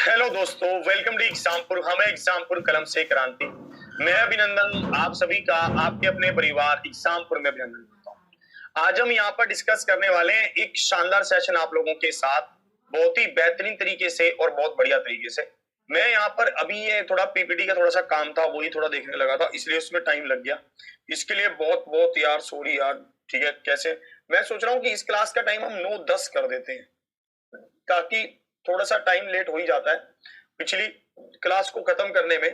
Hello दोस्तों, welcome to Exampur. हमें एग्जामपुर कलम से क्रांति। मैं अभिनंदन आप सभी का आपके अपने परिवार एग्जामपुर में अभिनंदन करता हूँ। आज हम यहाँ पर डिस्कस करने वाले हैं एक शानदार सेशन आप लोगों के साथ, बहुत ही बेहतरीन तरीके से और बहुत बढ़िया तरीके से। मैं यहाँ पर अभी ये थोड़ा पीपीटी का थोड़ा सा काम था, वही थोड़ा देखने लगा था, इसलिए उसमें टाइम लग गया। इसके लिए बहुत बहुत यार सॉरी यार। ठीक है, कैसे मैं सोच रहा हूँ कि इस क्लास का टाइम हम 9:10 कर देते हैं, ताकि थोड़ा सा टाइम लेट हो ही जाता है पिछली क्लास को खत्म करने में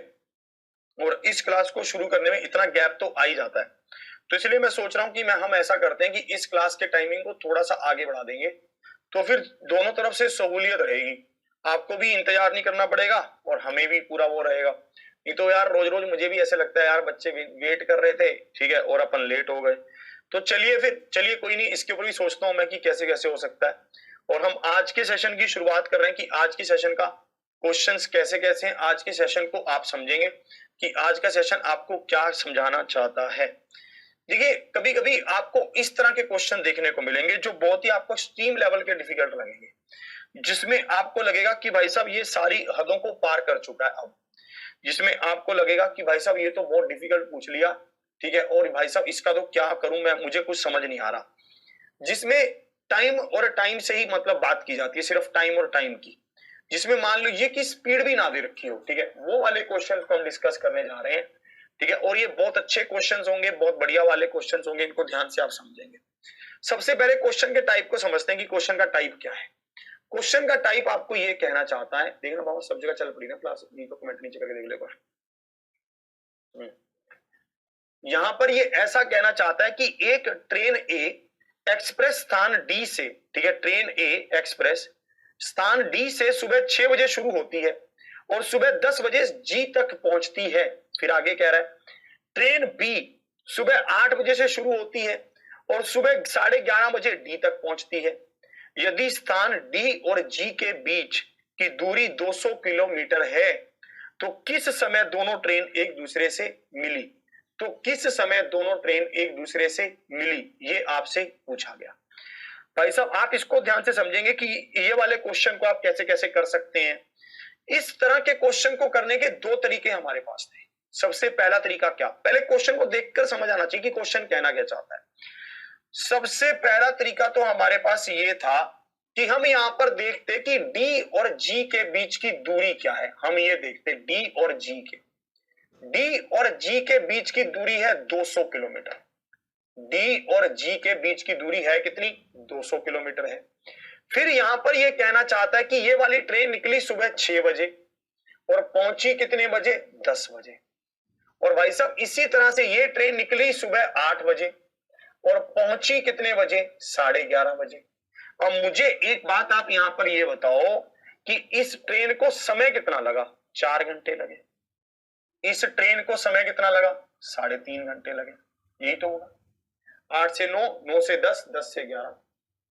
और इस क्लास को शुरू करने में इतना गैप तो आ ही जाता है। तो इसलिए मैं सोच रहा हूं कि हम ऐसा करते हैं कि इस क्लास के टाइमिंग को थोड़ा सा आगे बढ़ा देंगे, तो फिर दोनों तरफ से सहूलियत रहेगी। आपको भी इंतजार नहीं करना पड़ेगा और हमें भी पूरा वो रहेगा। नहीं तो यार रोज रोज मुझे भी ऐसे लगता है यार, बच्चे वेट कर रहे थे, ठीक है, और अपन लेट हो गए। तो चलिए कोई नहीं, इसके ऊपर भी सोचता हूं मैं कि कैसे कैसे हो सकता है। और हम आज के सेशन की शुरुआत कर रहे हैं कि आज की सेशन का क्वेश्चंस कैसे कैसे हैं। आज के सेशन को आप समझेंगे कि आज का सेशन आपको क्या समझाना चाहता है। देखिए, कभी कभी आपको इस तरह के क्वेश्चन देखने को मिलेंगे जो बहुत ही आपको एक्सट्रीम लेवल के डिफिकल्ट लगेंगे, जिसमें आपको लगेगा कि भाई साहब ये सारी हदों को पार कर चुका है अब। जिसमें आपको लगेगा कि भाई साहब ये तो बहुत डिफिकल्ट पूछ लिया, ठीक है, और भाई साहब इसका तो क्या करूं मैं, मुझे कुछ समझ नहीं आ रहा। जिसमें टाइम और टाइम से ही मतलब बात की जाती है, सिर्फ टाइम और टाइम की, जिसमें मान लो ये की स्पीड भी ना दे रखी हो, ठीक है, वो वाले क्वेश्चन को हम डिस्कस करने जा रहे हैं। ठीक है, और ये बहुत अच्छे क्वेश्चंस होंगे, बहुत बढ़िया वाले क्वेश्चंस होंगे, इनको ध्यान से आप समझेंगे। सबसे पहले क्वेश्चन के टाइप को समझते हैं कि क्वेश्चन का टाइप क्या है। क्वेश्चन का टाइप आपको ये कहना चाहता है, देखना बाबा सब जगह चल पड़ी ना क्लास, तो कमेंट नीचे करके देख ले। यहां पर ये ऐसा कहना चाहता है कि एक ट्रेन ए एक्सप्रेस स्थान डी से, ठीक है, ट्रेन ए एक्सप्रेस स्थान डी से सुबह 6 बजे शुरू होती है और सुबह 10 बजे जी तक पहुंचती है। फिर आगे कह रहा है ट्रेन बी सुबह 8 बजे से शुरू होती है और सुबह 11:30 बजे डी तक पहुंचती है। यदि स्थान डी और जी के बीच की दूरी 200 किलोमीटर है तो किस समय दोनों ट्रेन एक दूसरे से मिली। तो किस समय दोनों ट्रेन एक दूसरे से मिली, ये आपसे पूछा गया। भाई साहब आप इसको ध्यान से समझेंगे कि ये वाले क्वेश्चन को आप कैसे कैसे कर सकते हैं। इस तरह के क्वेश्चन को करने के दो तरीके हमारे पास थे। सबसे पहला तरीका क्या, पहले क्वेश्चन को देखकर समझ आना चाहिए कि क्वेश्चन कहना क्या चाहता है। सबसे पहला तरीका तो हमारे पास ये था कि हम यहां पर देखते कि डी और जी के बीच की दूरी क्या है। हम ये देखते डी और जी के बीच की दूरी है 200 किलोमीटर। डी और जी के बीच की दूरी है कितनी, 200 किलोमीटर है। फिर यहां पर यह कहना चाहता है कि ये वाली ट्रेन निकली सुबह 6 बजे और पहुंची कितने बजे, 10 बजे। और भाई साहब इसी तरह से ये ट्रेन निकली सुबह 8 बजे और पहुंची कितने बजे, 11:30 बजे। अब मुझे एक बात आप यहां पर ये बताओ कि इस ट्रेन को समय कितना लगा, 4 घंटे लगे। इस ट्रेन को समय कितना लगा, 3.5 घंटे लगे। यही तो होगा। 8 से 9, 9 से 10, 10 से 11।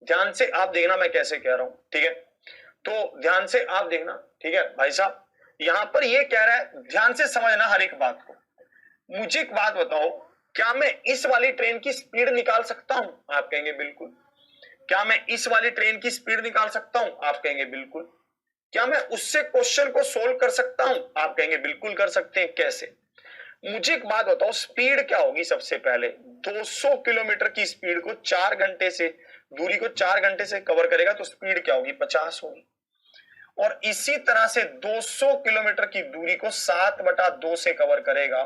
ध्यान से आप देखना मैं कैसे कह रहा हूं, ठीक है, तो ध्यान से आप देखना, ठीक है। भाई साहब यहां पर ये कह रहा है, ध्यान से समझना हर एक बात को। मुझे एक बात बताओ, क्या मैं इस वाली ट्रेन की स्पीड निकाल सकता हूं, आप कहेंगे बिल्कुल। क्या मैं इस वाली ट्रेन की स्पीड निकाल सकता हूं, आप कहेंगे बिल्कुल। क्या मैं उससे क्वेश्चन को सोल्व कर सकता हूं, आप कहेंगे बिल्कुल कर सकते हैं। कैसे, मुझे एक बात बताओ, स्पीड क्या होगी। सबसे पहले 200 किलोमीटर की स्पीड को 4 घंटे से, दूरी को 4 घंटे से कवर करेगा तो स्पीड क्या होगी, 50 होगी। और इसी तरह से 200 किलोमीटर की दूरी को 7/2 से कवर करेगा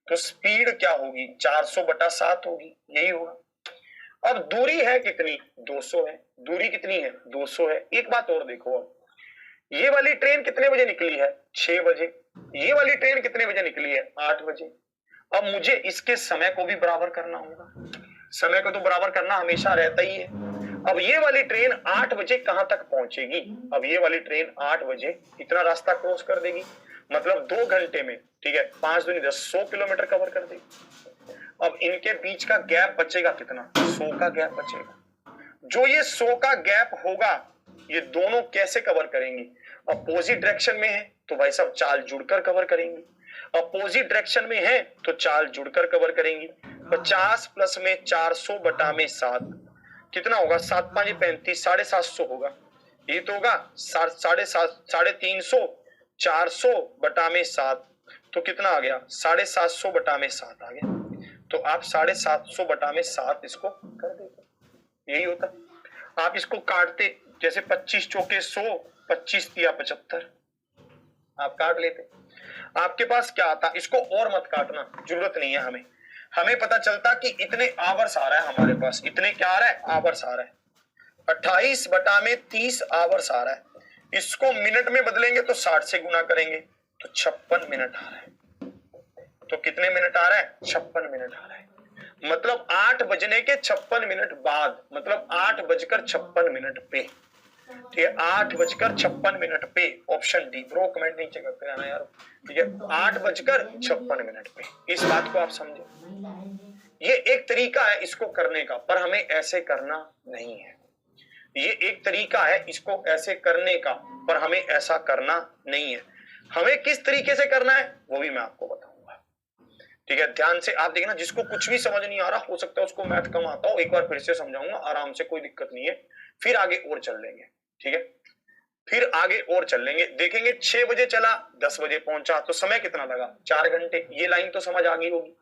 तो स्पीड क्या होगी, 400/7 होगी। यही होगा। अब दूरी है कितनी, 200 है। दूरी कितनी है, 200 है। एक बात और देखो, अब ये वाली ट्रेन कितने बजे निकली है, 6 बजे। ये वाली ट्रेन कितने बजे निकली है, 8 बजे। अब मुझे इसके समय को भी बराबर करना होगा। समय को तो बराबर करना हमेशा रहता ही है। अब ये वाली ट्रेन 8 बजे कहां तक पहुंचेगी, अब ये वाली ट्रेन 8 बजे इतना रास्ता क्रॉस कर देगी, मतलब 2 घंटे में, ठीक है, 5 दूनी 10, 100 किलोमीटर कवर कर देगी। अब इनके बीच का गैप बचेगा कितना, 100 का गैप बचेगा। जो ये 100 का गैप होगा, ये दोनों कैसे कवर करेंगी, अपोजिट डायरेक्शन में है तो भाई साहब चाल जुड़कर कवर करेंगी। अपोजिट डायरेक्शन में है तो चाल जुड़कर कवर करेंगी। 50 प्लस में 400/7 कितना होगा, 7×5 = 35, 750 होगा। ये तो होगा 350 400 बटा में 7 तो कितना आ गया, 750 बटा में 7 आ गया। तो आप 750 बटा में 7 इसको कर देते, यही होता। आप इसको काटते, जैसे 25 चौके 100, 25 तिया 75, आप काट लेते। आपके पास क्या आता, इसको और मत काटना, जरूरत नहीं है हमें। हमें पता चलता कि इतने आवर्स आ रहा है हमारे पास, इतने क्या आ रहा है, आवर्स आ रहा है। 28 बटा में 30 आवर्स आ रहा है। इसको मिनट में बदलेंगे तो 60 से गुना करेंगे तो 56 मिनट आ रहा है। तो कितने मिनट आ रहा है, 56 मिनट आ रहा है। मतलब 8 बजने के 56 मिनट बाद, मतलब 8:56 पे, ठीक है, 8:56 पे, ऑप्शन डी। ब्रो कमेंट नीचे करते रहना यार, ठीक है, 8:56 पे। इस बात को आप समझे, ये एक तरीका है इसको करने का, पर हमें ऐसे करना नहीं है। ये एक तरीका है इसको ऐसे करने का, पर हमें ऐसा करना नहीं है। हमें किस तरीके से करना है वो भी मैं आपको बताऊंगा, ठीक है। ध्यान से आप देखना, जिसको कुछ भी समझ नहीं आ रहा, हो सकता है उसको मैथ कम आता हो, एक बार फिर से समझाऊंगा आराम से, कोई दिक्कत नहीं है। फिर आगे और चल लेंगे, ठीक है, फिर आगे और चल लेंगे। देखेंगे 6 बजे चला, 10 बजे पहुंचा, तो समय कितना लगा, 4 घंटे। ये लाइन तो समझ आ गई होगी।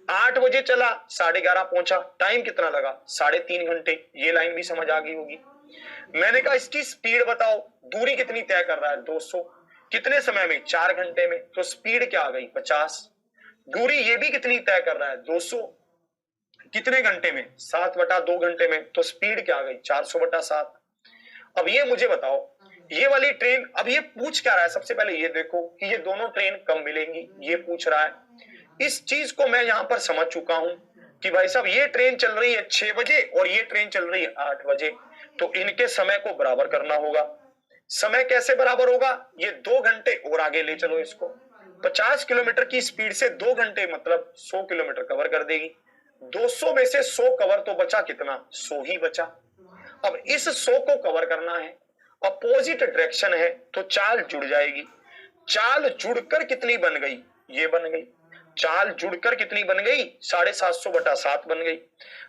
8 बजे चला, 11:30 पहुंचा, टाइम कितना लगा, 3.5 घंटे। ये लाइन भी समझ आ गई होगी। मैंने कहा इसकी स्पीड बताओ, दूरी कितनी तय कर रहा है, 200, कितने समय में, 4 घंटे में, तो स्पीड क्या आ गई, 50। दूरी ये भी कितनी तय कर रहा है, 200, कितने घंटे में, 7/2 घंटे में, तो स्पीड क्या आ गई, 400/7। अब ये मुझे बताओ, ये वाली ट्रेन, अब ये पूछ क्या रहा है, सबसे पहले ये देखो कि ये दोनों ट्रेन कब मिलेंगी, ये पूछ रहा है। इस चीज को मैं यहां पर समझ चुका हूं कि भाई साहब ये ट्रेन चल रही है 6 बजे और ये ट्रेन चल रही है 8 बजे, तो इनके समय को बराबर करना होगा। समय कैसे बराबर होगा, ये 2 घंटे और आगे ले चलो इसको। 50 किलोमीटर की स्पीड से 2 घंटे मतलब 100 किलोमीटर कवर कर देगी। 200 में से 100 कवर तो बचा कितना, 100 ही बचा। अब इस 100 को कवर करना है, अपोजिट डायरेक्शन है, तो चाल जुड़ जाएगी। चाल जुड़कर कितनी बन गई, ये बन गई। चाल जुड़कर कितनी बन गई, 750/7 बन गई।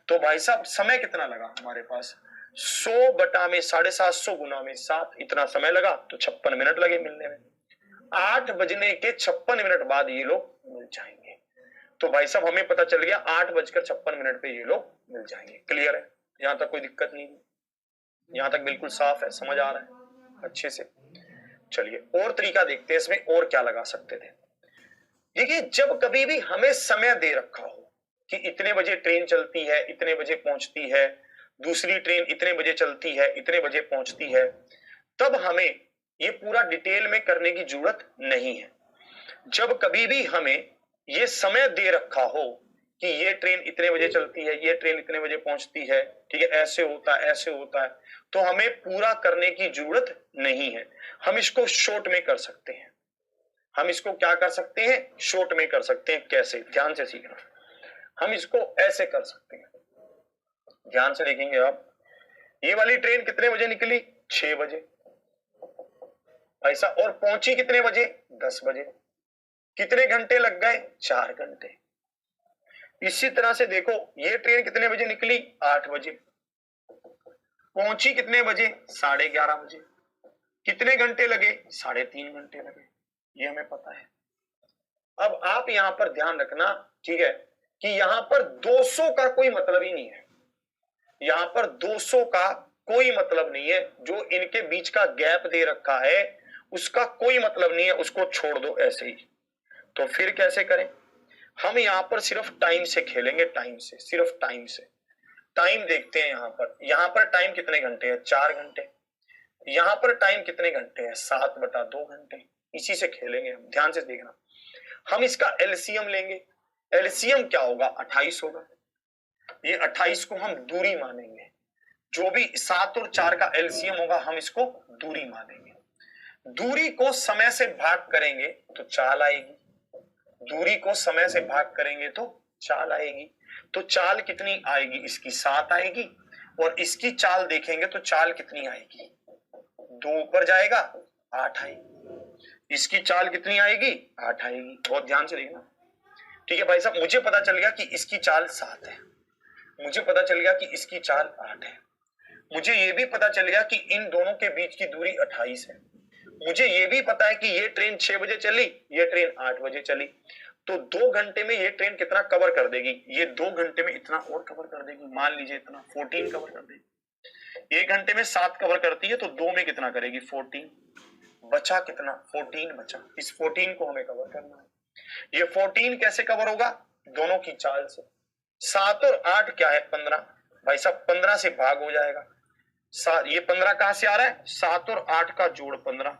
तो भाई साहब समय कितना लगा हमारे पास, 100 बटा में 750 गुना में 7, इतना समय लगा, तो 56 मिनट लगे मिलने में। 8 बजने के 56 मिनट बाद ये लोग मिल जाएंगे। तो भाई साहब हमें पता चल गया 8:56 पे ये लोग मिल जाएंगे। क्लियर है, यहां तक कोई दिक्कत नहीं है, यहां तक बिल्कुल साफ है, समझ आ रहा है अच्छे से। चलिए और तरीका देखते हैं इसमें और क्या लगा सकते थे। देखिए जब कभी भी हमें समय दे रखा हो कि इतने बजे ट्रेन चलती है, इतने बजे पहुंचती है, दूसरी ट्रेन इतने बजे चलती है, इतने बजे पहुंचती है, तब हमें ये पूरा डिटेल में करने की जरूरत नहीं है। जब कभी भी हमें ये समय दे रखा हो कि ये ट्रेन इतने बजे चलती है, ये ट्रेन इतने बजे पहुंचती है, ठीक है, ऐसे होता है, ऐसे होता है, तो हमें पूरा करने की जरूरत नहीं है। हम इसको शॉर्ट में कर सकते हैं। हम इसको क्या कर सकते हैं, शॉर्ट में कर सकते हैं। कैसे, ध्यान से सीखना। हम इसको ऐसे कर सकते हैं, ध्यान से देखेंगे आप। ये वाली ट्रेन कितने बजे निकली, 6 बजे, ऐसा, और पहुंची कितने बजे, 10 बजे। कितने घंटे लग गए, 4 घंटे। इसी तरह से देखो ये ट्रेन कितने बजे निकली, 8 बजे, पहुंची कितने बजे, 11:30 बजे। कितने घंटे लगे, 3.5 घंटे लगे, ये हमें पता है। अब आप यहां पर ध्यान रखना, ठीक है, कि यहां पर 200 का कोई मतलब ही नहीं है। यहां पर 200 का कोई मतलब नहीं है, जो इनके बीच का गैप दे रखा है उसका कोई मतलब नहीं है, उसको छोड़ दो ऐसे ही। तो फिर कैसे करें, हम यहां पर सिर्फ टाइम से खेलेंगे, टाइम से, सिर्फ टाइम से। टाइम देखते हैं यहां पर टाइम कितने घंटे है, 4 घंटे। यहां पर टाइम कितने घंटे है, 7/2 घंटे। इसी से खेलेंगे हम, ध्यान से देखना। हम इसका एलसीएम लेंगे। एलसीएम क्या होगा, 28 होगा। ये 28 को हम दूरी मानेंगे। जो भी 7 और 4 का एलसीएम होगा हम इसको दूरी मानेंगे। दूरी को समय से भाग करेंगे तो चाल आएगी। दूरी को समय से भाग करेंगे तो चाल आएगी। तो चाल कितनी आएगी, इसकी 7 आएगी, और इसकी चाल देखेंगे तो चाल कितनी आएगी, 2 ऊपर जाएगा, 8 आएगी। इसकी चाल कितनी आएगी, 8 आएगी। बहुत ध्यान से देखना, ठीक है भाई साहब। मुझे पता चल गया कि इसकी चाल 7 है, मुझे पता चल गया कि इसकी चाल 8 है, मुझे यह भी पता चल गया कि इन दोनों के बीच की दूरी 28 है। मुझे ये भी पता है कि ये ट्रेन 6 बजे चली, ये ट्रेन 8 बजे चली, तो 2 घंटे में ये ट्रेन कितना कवर कर देगी? ये 2 घंटे में इतना और कवर कर देगी, मान लीजिए इतना 14 कवर कर देगी। 1 घंटे में 7 कवर करती है, तो 2 में कितना करेगी? 14। बचा कितना? 14 बचा। इस 14 को हमें कवर करना है। ये 14 कैसे कवर होगा? दोनों की चाल से। 7 और 8 क्या है? 15। भाई साहब 15 से भाग हो जाएगा। ये 15 कहां से आ रहा है? 7 और 8 का जोड़ 15,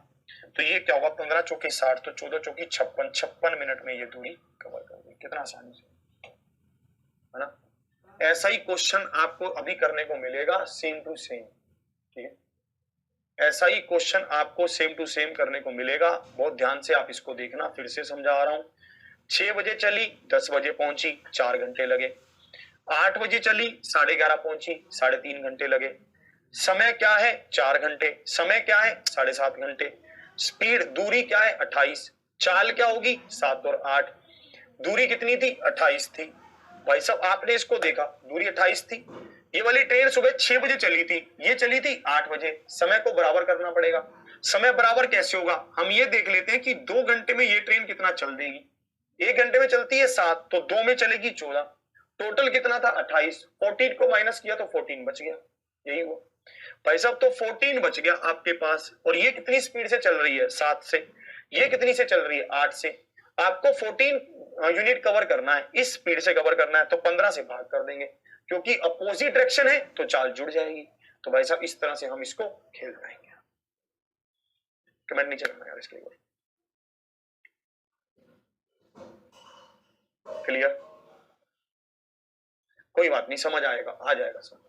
तो ये क्या होगा? 15 चौके 60, तो 14 चौकी 56, 56 मिनट में ये दूरी कवर कर दी। कितना आसानी से, है ना? ऐसा ही क्वेश्चन आपको अभी करने को मिलेगा, सेम टू सेम। ठीक है, ऐसा ही क्वेश्चन आपको सेम टू सेम करने को मिलेगा। बहुत ध्यान से आप इसको देखना, फिर से समझा रहा हूं। 6 बजे चली, 10 बजे पहुंची, 4 घंटे लगे। 8 बजे चली, 11:30 पहुंची, 3.5 घंटे लगे। समय क्या है? 4 घंटे। समय क्या है? 7.5 घंटे। स्पीड, दूरी क्या है? 28। चाल क्या होगी? 7 और 8। दूरी कितनी थी? 28 थी। भाई साहब आपने इसको देखा, दूरी 28 थी। ये वाली ट्रेन सुबह 6 बजे चली थी, ये चली थी 8 बजे। समय को बराबर करना पड़ेगा। समय बराबर कैसे होगा? हम ये देख लेते हैं कि 2 घंटे में ये ट्रेन कितना चल देगी। 1 घंटे में चलती है 7, तो 2 में चलेगी 14। टोटल कितना था? 28। 14 को माइनस किया तो 14 बच गया। यही हुआ भाई साहब, तो 14 बच गया आपके पास। और ये कितनी स्पीड से चल रही है? 7 से। ये कितनी से चल रही है? 8 से। आपको 14 यूनिट कवर करना है, इस स्पीड से कवर करना है, तो 15 से भाग कर देंगे, क्योंकि अपोजिट डायरेक्शन है तो चाल जुड़ जाएगी। तो भाई साहब इस तरह से हम इसको खेल पाएंगे। कमेंट नीचे करना यार इसके लिए। क्लियर? कोई बात नहीं, समझ आएगा, आ जाएगा समझ।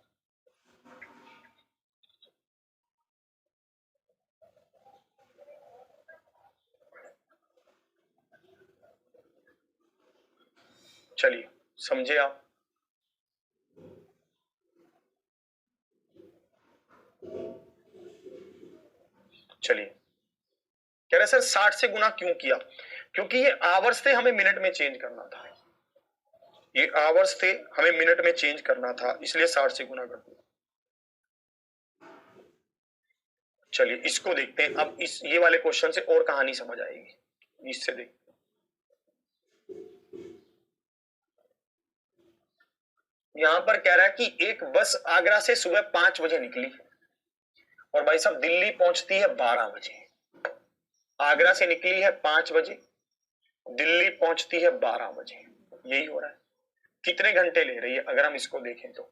चलिए समझे आप। चलिए, कह रहे सर 60 से गुना क्यों किया? क्योंकि ये आवर्स थे, हमें मिनट में चेंज करना था। ये आवर्स थे, हमें मिनट में चेंज करना था, इसलिए 60 से गुना कर दिया। चलिए इसको देखते हैं अब। इस ये वाले क्वेश्चन से और कहानी समझ आएगी, इससे देखते हैं। यहां पर कह रहा है कि एक बस आगरा से सुबह 5 बजे निकली और भाई साहब दिल्ली पहुंचती है 12 बजे। आगरा से निकली है 5 बजे, दिल्ली पहुंचती है 12 बजे। यही हो रहा है। कितने घंटे ले रही है अगर हम इसको देखें तो?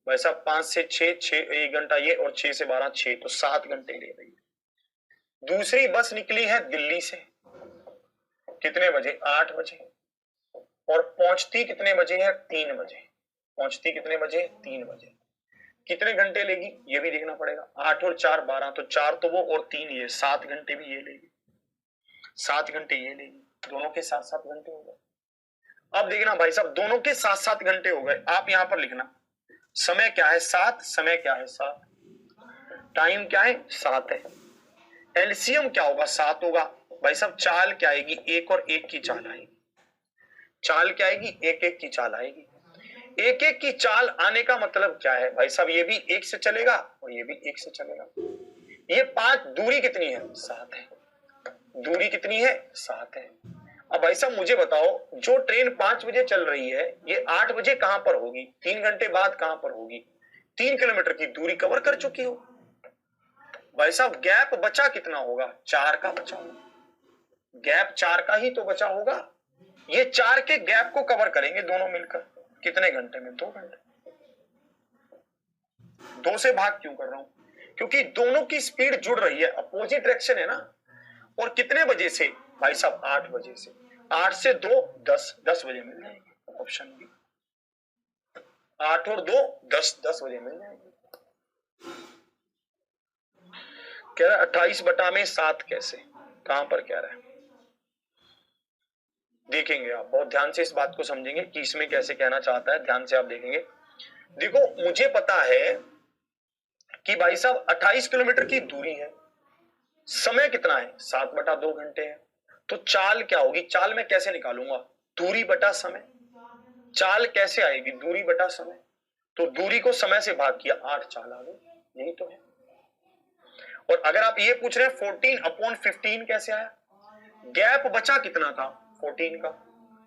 भाई साहब 5 से 6, 1 घंटा ये, और 6 से 12, 6, तो 7 घंटे ले रही है। दूसरी बस निकली है दिल्ली से, कितने बजे? 8 बजे, और पहुंचती कितने बजे है? 3 बजे। पहुंचती कितने बजे? 3 बजे। कितने घंटे लेगी ये भी देखना पड़ेगा। 8 और 4 12, तो 4 तो वो और 3 ये, 7 घंटे भी ये लेगी, 7 घंटे ये लेगी। दोनों के 7-7 घंटे हो गए। अब देखना भाई साहब, दोनों के 7-7 घंटे हो गए। आप यहां पर लिखना, समय क्या है? 7। समय क्या है? 7। टाइम क्या है? 7 है। एलसीएम क्या होगा? 7 होगा। भाई साहब चाल क्या आएगी? 1 और 1 की चाल आएगी। चाल क्या आएगी? 1-1 की चाल आएगी। 1-1 की चाल आने का मतलब क्या है? भाई साहब ये भी 1 से चलेगा और ये भी 1 से चलेगा। ये 5, दूरी कितनी है? 7 है। दूरी कितनी है? 7 है। अब भाई साहब मुझे बताओ, जो ट्रेन 5 बजे चल रही है, ये 8 बजे कहां पर होगी? 3 घंटे बाद कहां पर होगी? 3 किलोमीटर की दूरी कवर कर चुकी हो। भाई साहब गैप बचा कितना होगा? 4 का बचा होगा। गैप 4 का ही तो बचा होगा। ये 4 के गैप को कवर करेंगे दोनों मिलकर। कितने घंटे में? 2 घंटे। 2 से भाग क्यों कर रहा हूं? क्योंकि दोनों की स्पीड जुड़ रही है, अपोजिट डायरेक्शन है ना। और कितने बजे से? भाई साहब 8 बजे से। 8 से 2 10, 10 बजे मिल जाएगी। ऑप्शन बी, 8 और 2 10, 10 बजे मिल जाएगी। कह रहा 28/7 कैसे? कहां पर कह रहा है? देखेंगे आप, बहुत ध्यान से इस बात को समझेंगे कि इसमें कैसे कहना चाहता है। ध्यान से आप देखेंगे। देखो मुझे पता है कि भाई साहब 28 किलोमीटर की दूरी है, समय कितना है? 7/2 घंटे है। तो चाल क्या होगी? चाल मैं कैसे निकालूंगा? दूरी बटा समय। चाल कैसे आएगी? दूरी बटा समय। तो दूरी को समय से भाग किया, 8 चाल आ गई। यही तो है। और अगर आप ये पूछ रहे हैं 14/15 कैसे आया, गैप बचा कितना था 14 का,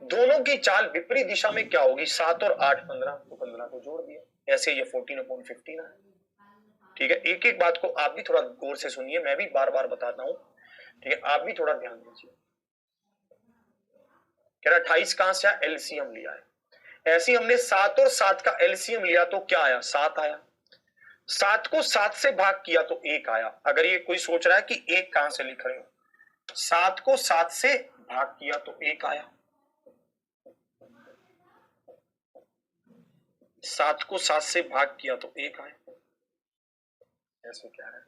दोनों की चाल विपरीत दिशा में क्या होगी, 7 और 8 15, तो 15 को जोड़ दिया, ऐसे ये 14/15 आया। ठीक है, एक एक बात को आप भी थोड़ा गौर से सुनिए, मैं भी बार बार बताता हूं, ठीक है, आप भी थोड़ा ध्यान दीजिए। कह रहा 28 कहां से आया, एलसीएम लिया है, ऐसे हमने 7 और 7 का एलसीएम लिया तो क्या आया, 7 आया, 7 को 7 से भाग किया तो 1 आया। अगर ये कोई सोच रहा है कि 1 कहां से लिख रहे हो, 7 को 7 से भाग किया तो 1 आया, 7 को 7 से भाग किया तो 1 आया, ऐसे क्या है,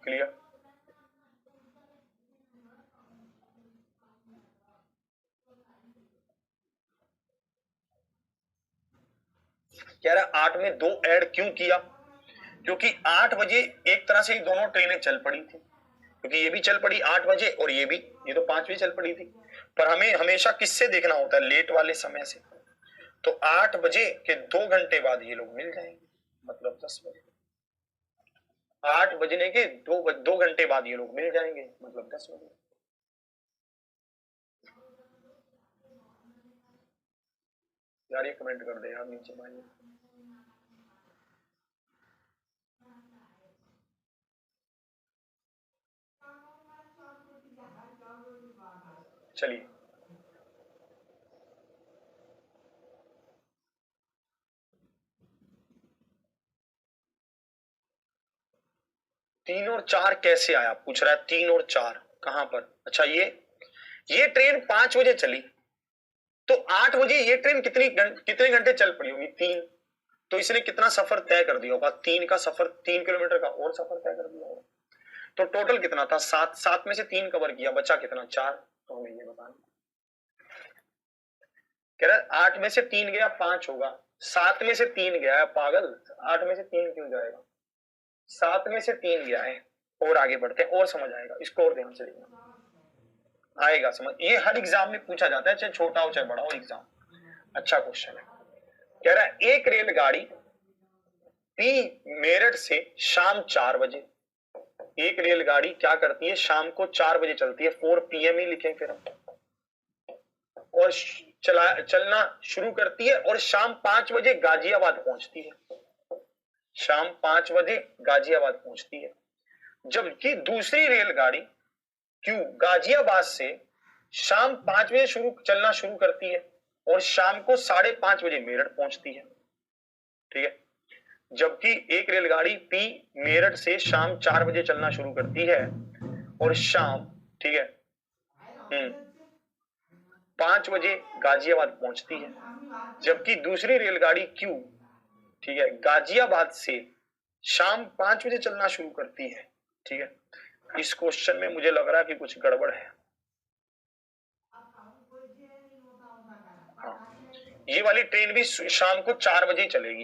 क्लियर। कह रहा 8 में 2 ऐड क्यों किया, क्योंकि 8 बजे एक तरह से दोनों ट्रेनें चल पड़ी थी, क्योंकि ये भी चल पड़ी 8 बजे और ये भी, ये तो 5 बजे चल पड़ी थी, पर हमें हमेशा किससे देखना होता है, लेट वाले समय से, तो 8 बजे के 2 घंटे बाद ये लोग मिल जाएंगे, मतलब 10 बजे, 8 बजने के 2 घंटे बाद ये लोग मिल जाएंगे, मतलब 10 बजे। यार ये कमेंट कर दे यार नीचे भाई। चलिए तीन और चार कैसे आया, पूछ रहा है 3 और 4 कहां पर, अच्छा ये ट्रेन 5 बजे चली, तो 8 बजे ये ट्रेन कितने घंटे चल पड़ी होगी, 3, तो इसने कितना सफर तय कर दिया होगा, 3 का सफर, 3 किलोमीटर का और सफर तय कर दिया होगा, तो टोटल कितना था, 7, 7 में से 3 कवर किया, बचा कितना, 4, तो हमें ये बताना। कह रहा है 8 में से 3 गया 5 होगा, 7 में से 3 गया है, पागल, 8 में से 3 क्यों जाएगा, 7 में से 3 गया है, और आगे बढ़ते हैं और समझ आएगा, इसको और ध्यान से देखना, आएगा समझ, ये हर एग्जाम में पूछा जाता है, चाहे छोटा हो चाहे बड़ा हो एग्जाम, अच्छा क्वेश्चन है। कह रहा है एक रेलगाड़ी पी मेरठ से शाम 4 बजे, एक रेलगाड़ी क्या करती है, शाम को 4 बजे चलती है, 4 PM ही लिखें फिर हम, और चलना शुरू करती है और शाम 5 बजे गाजियाबाद पहुंचती है, शाम 5 बजे गाजियाबाद पहुंचती है, जबकि दूसरी रेलगाड़ी क्यू गाजियाबाद से शाम 5 बजे चलना शुरू करती है और शाम को 5:30 बजे मेरठ पहुंचती है, ठीक है, जबकि एक रेलगाड़ी पी मेरठ से शाम 4 बजे चलना शुरू करती है और शाम, ठीक है, 5 बजे गाजियाबाद पहुंचती है, जबकि दूसरी रेलगाड़ी क्यू, ठीक है, गाजियाबाद से शाम 5 बजे चलना शुरू करती है, ठीक है, इस क्वेश्चन में मुझे लग रहा है कि कुछ गड़बड़ है। हाँ, ये वाली ट्रेन भी शाम को 4 बजे चलेगी,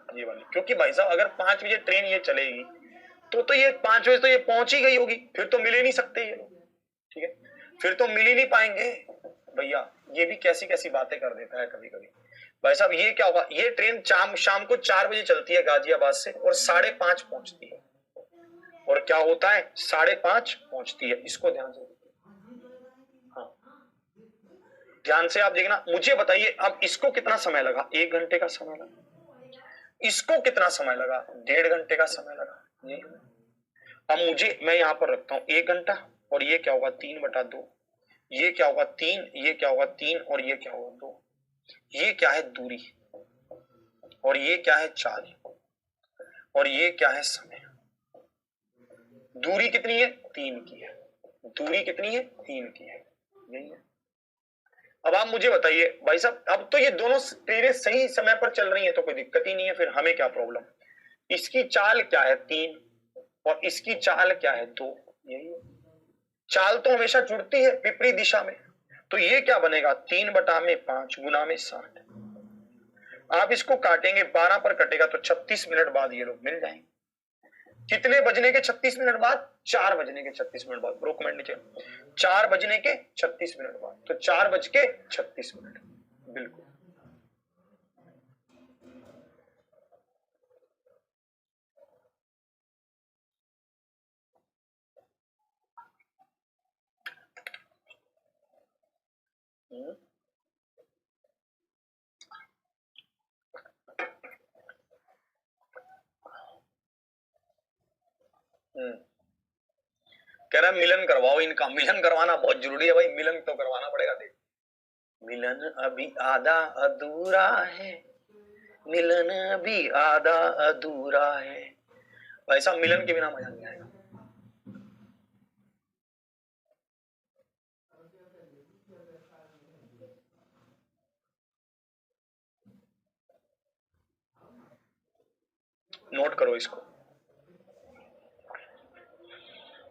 ये वाली, क्योंकि भाई साहब अगर 5 बजे ट्रेन ये चलेगी तो ये 5 बजे तो ये पहुंच ही गई होगी, फिर तो मिल ही नहीं सकते ये लोग, ठीक है, फिर तो मिल ही नहीं पाएंगे भैया, ये भी कैसी कैसी बातें कर देता है कभी कभी। भाई साहब ये क्या होगा, ये ट्रेन शाम को 4 बजे चलती है गाजियाबाद से और 5:30 पहुंचती है, और क्या होता है 5:30 पहुंचती है, इसको ध्यान से, हाँ ध्यान से आप देखना, मुझे बताइए अब इसको कितना समय लगा, 1 घंटे का समय लगा, इसको कितना समय लगा, 1.5 घंटे का समय लगा, ये अब मैं यहां पर रखता हूं 1 घंटा, और ये क्या होगा 3/2, ये क्या होगा 3, ये क्या होगा 3, और ये क्या होगा 2, ये क्या है दूरी, और ये क्या है चाल, और ये क्या है समय, दूरी कितनी है 3 की है, दूरी कितनी है 3 की है, यही है। अब आप मुझे बताइए भाई साहब, अब तो ये दोनों ट्रेनें सही समय पर चल रही हैं तो कोई दिक्कत ही नहीं है, फिर हमें क्या प्रॉब्लम, इसकी चाल क्या है 3 और इसकी चाल क्या है 2, यही है, चाल तो हमेशा जुड़ती है विपरीत दिशा में, तो ये क्या बनेगा 3/5 गुना में 60, आप इसको काटेंगे 12 पर कटेगा तो 36 मिनट बाद ये लोग मिल जाएंगे, कितने बजने के 36 मिनट बाद, 4 बजने के 36 मिनट बाद, ब्रो कमेंट नीचे, 4 बजने के 36 मिनट बाद, तो 4:36 बिल्कुल। हम्म, कह रहा है मिलन करवाओ इनका, मिलन करवाना बहुत जरूरी है भाई, मिलन तो करवाना पड़ेगा। देख, मिलन अभी आधा अधूरा है, मिलन अभी आधा अधूरा है, ऐसा मिलन के बिना मजा नहीं आएगा। नोट करो इसको।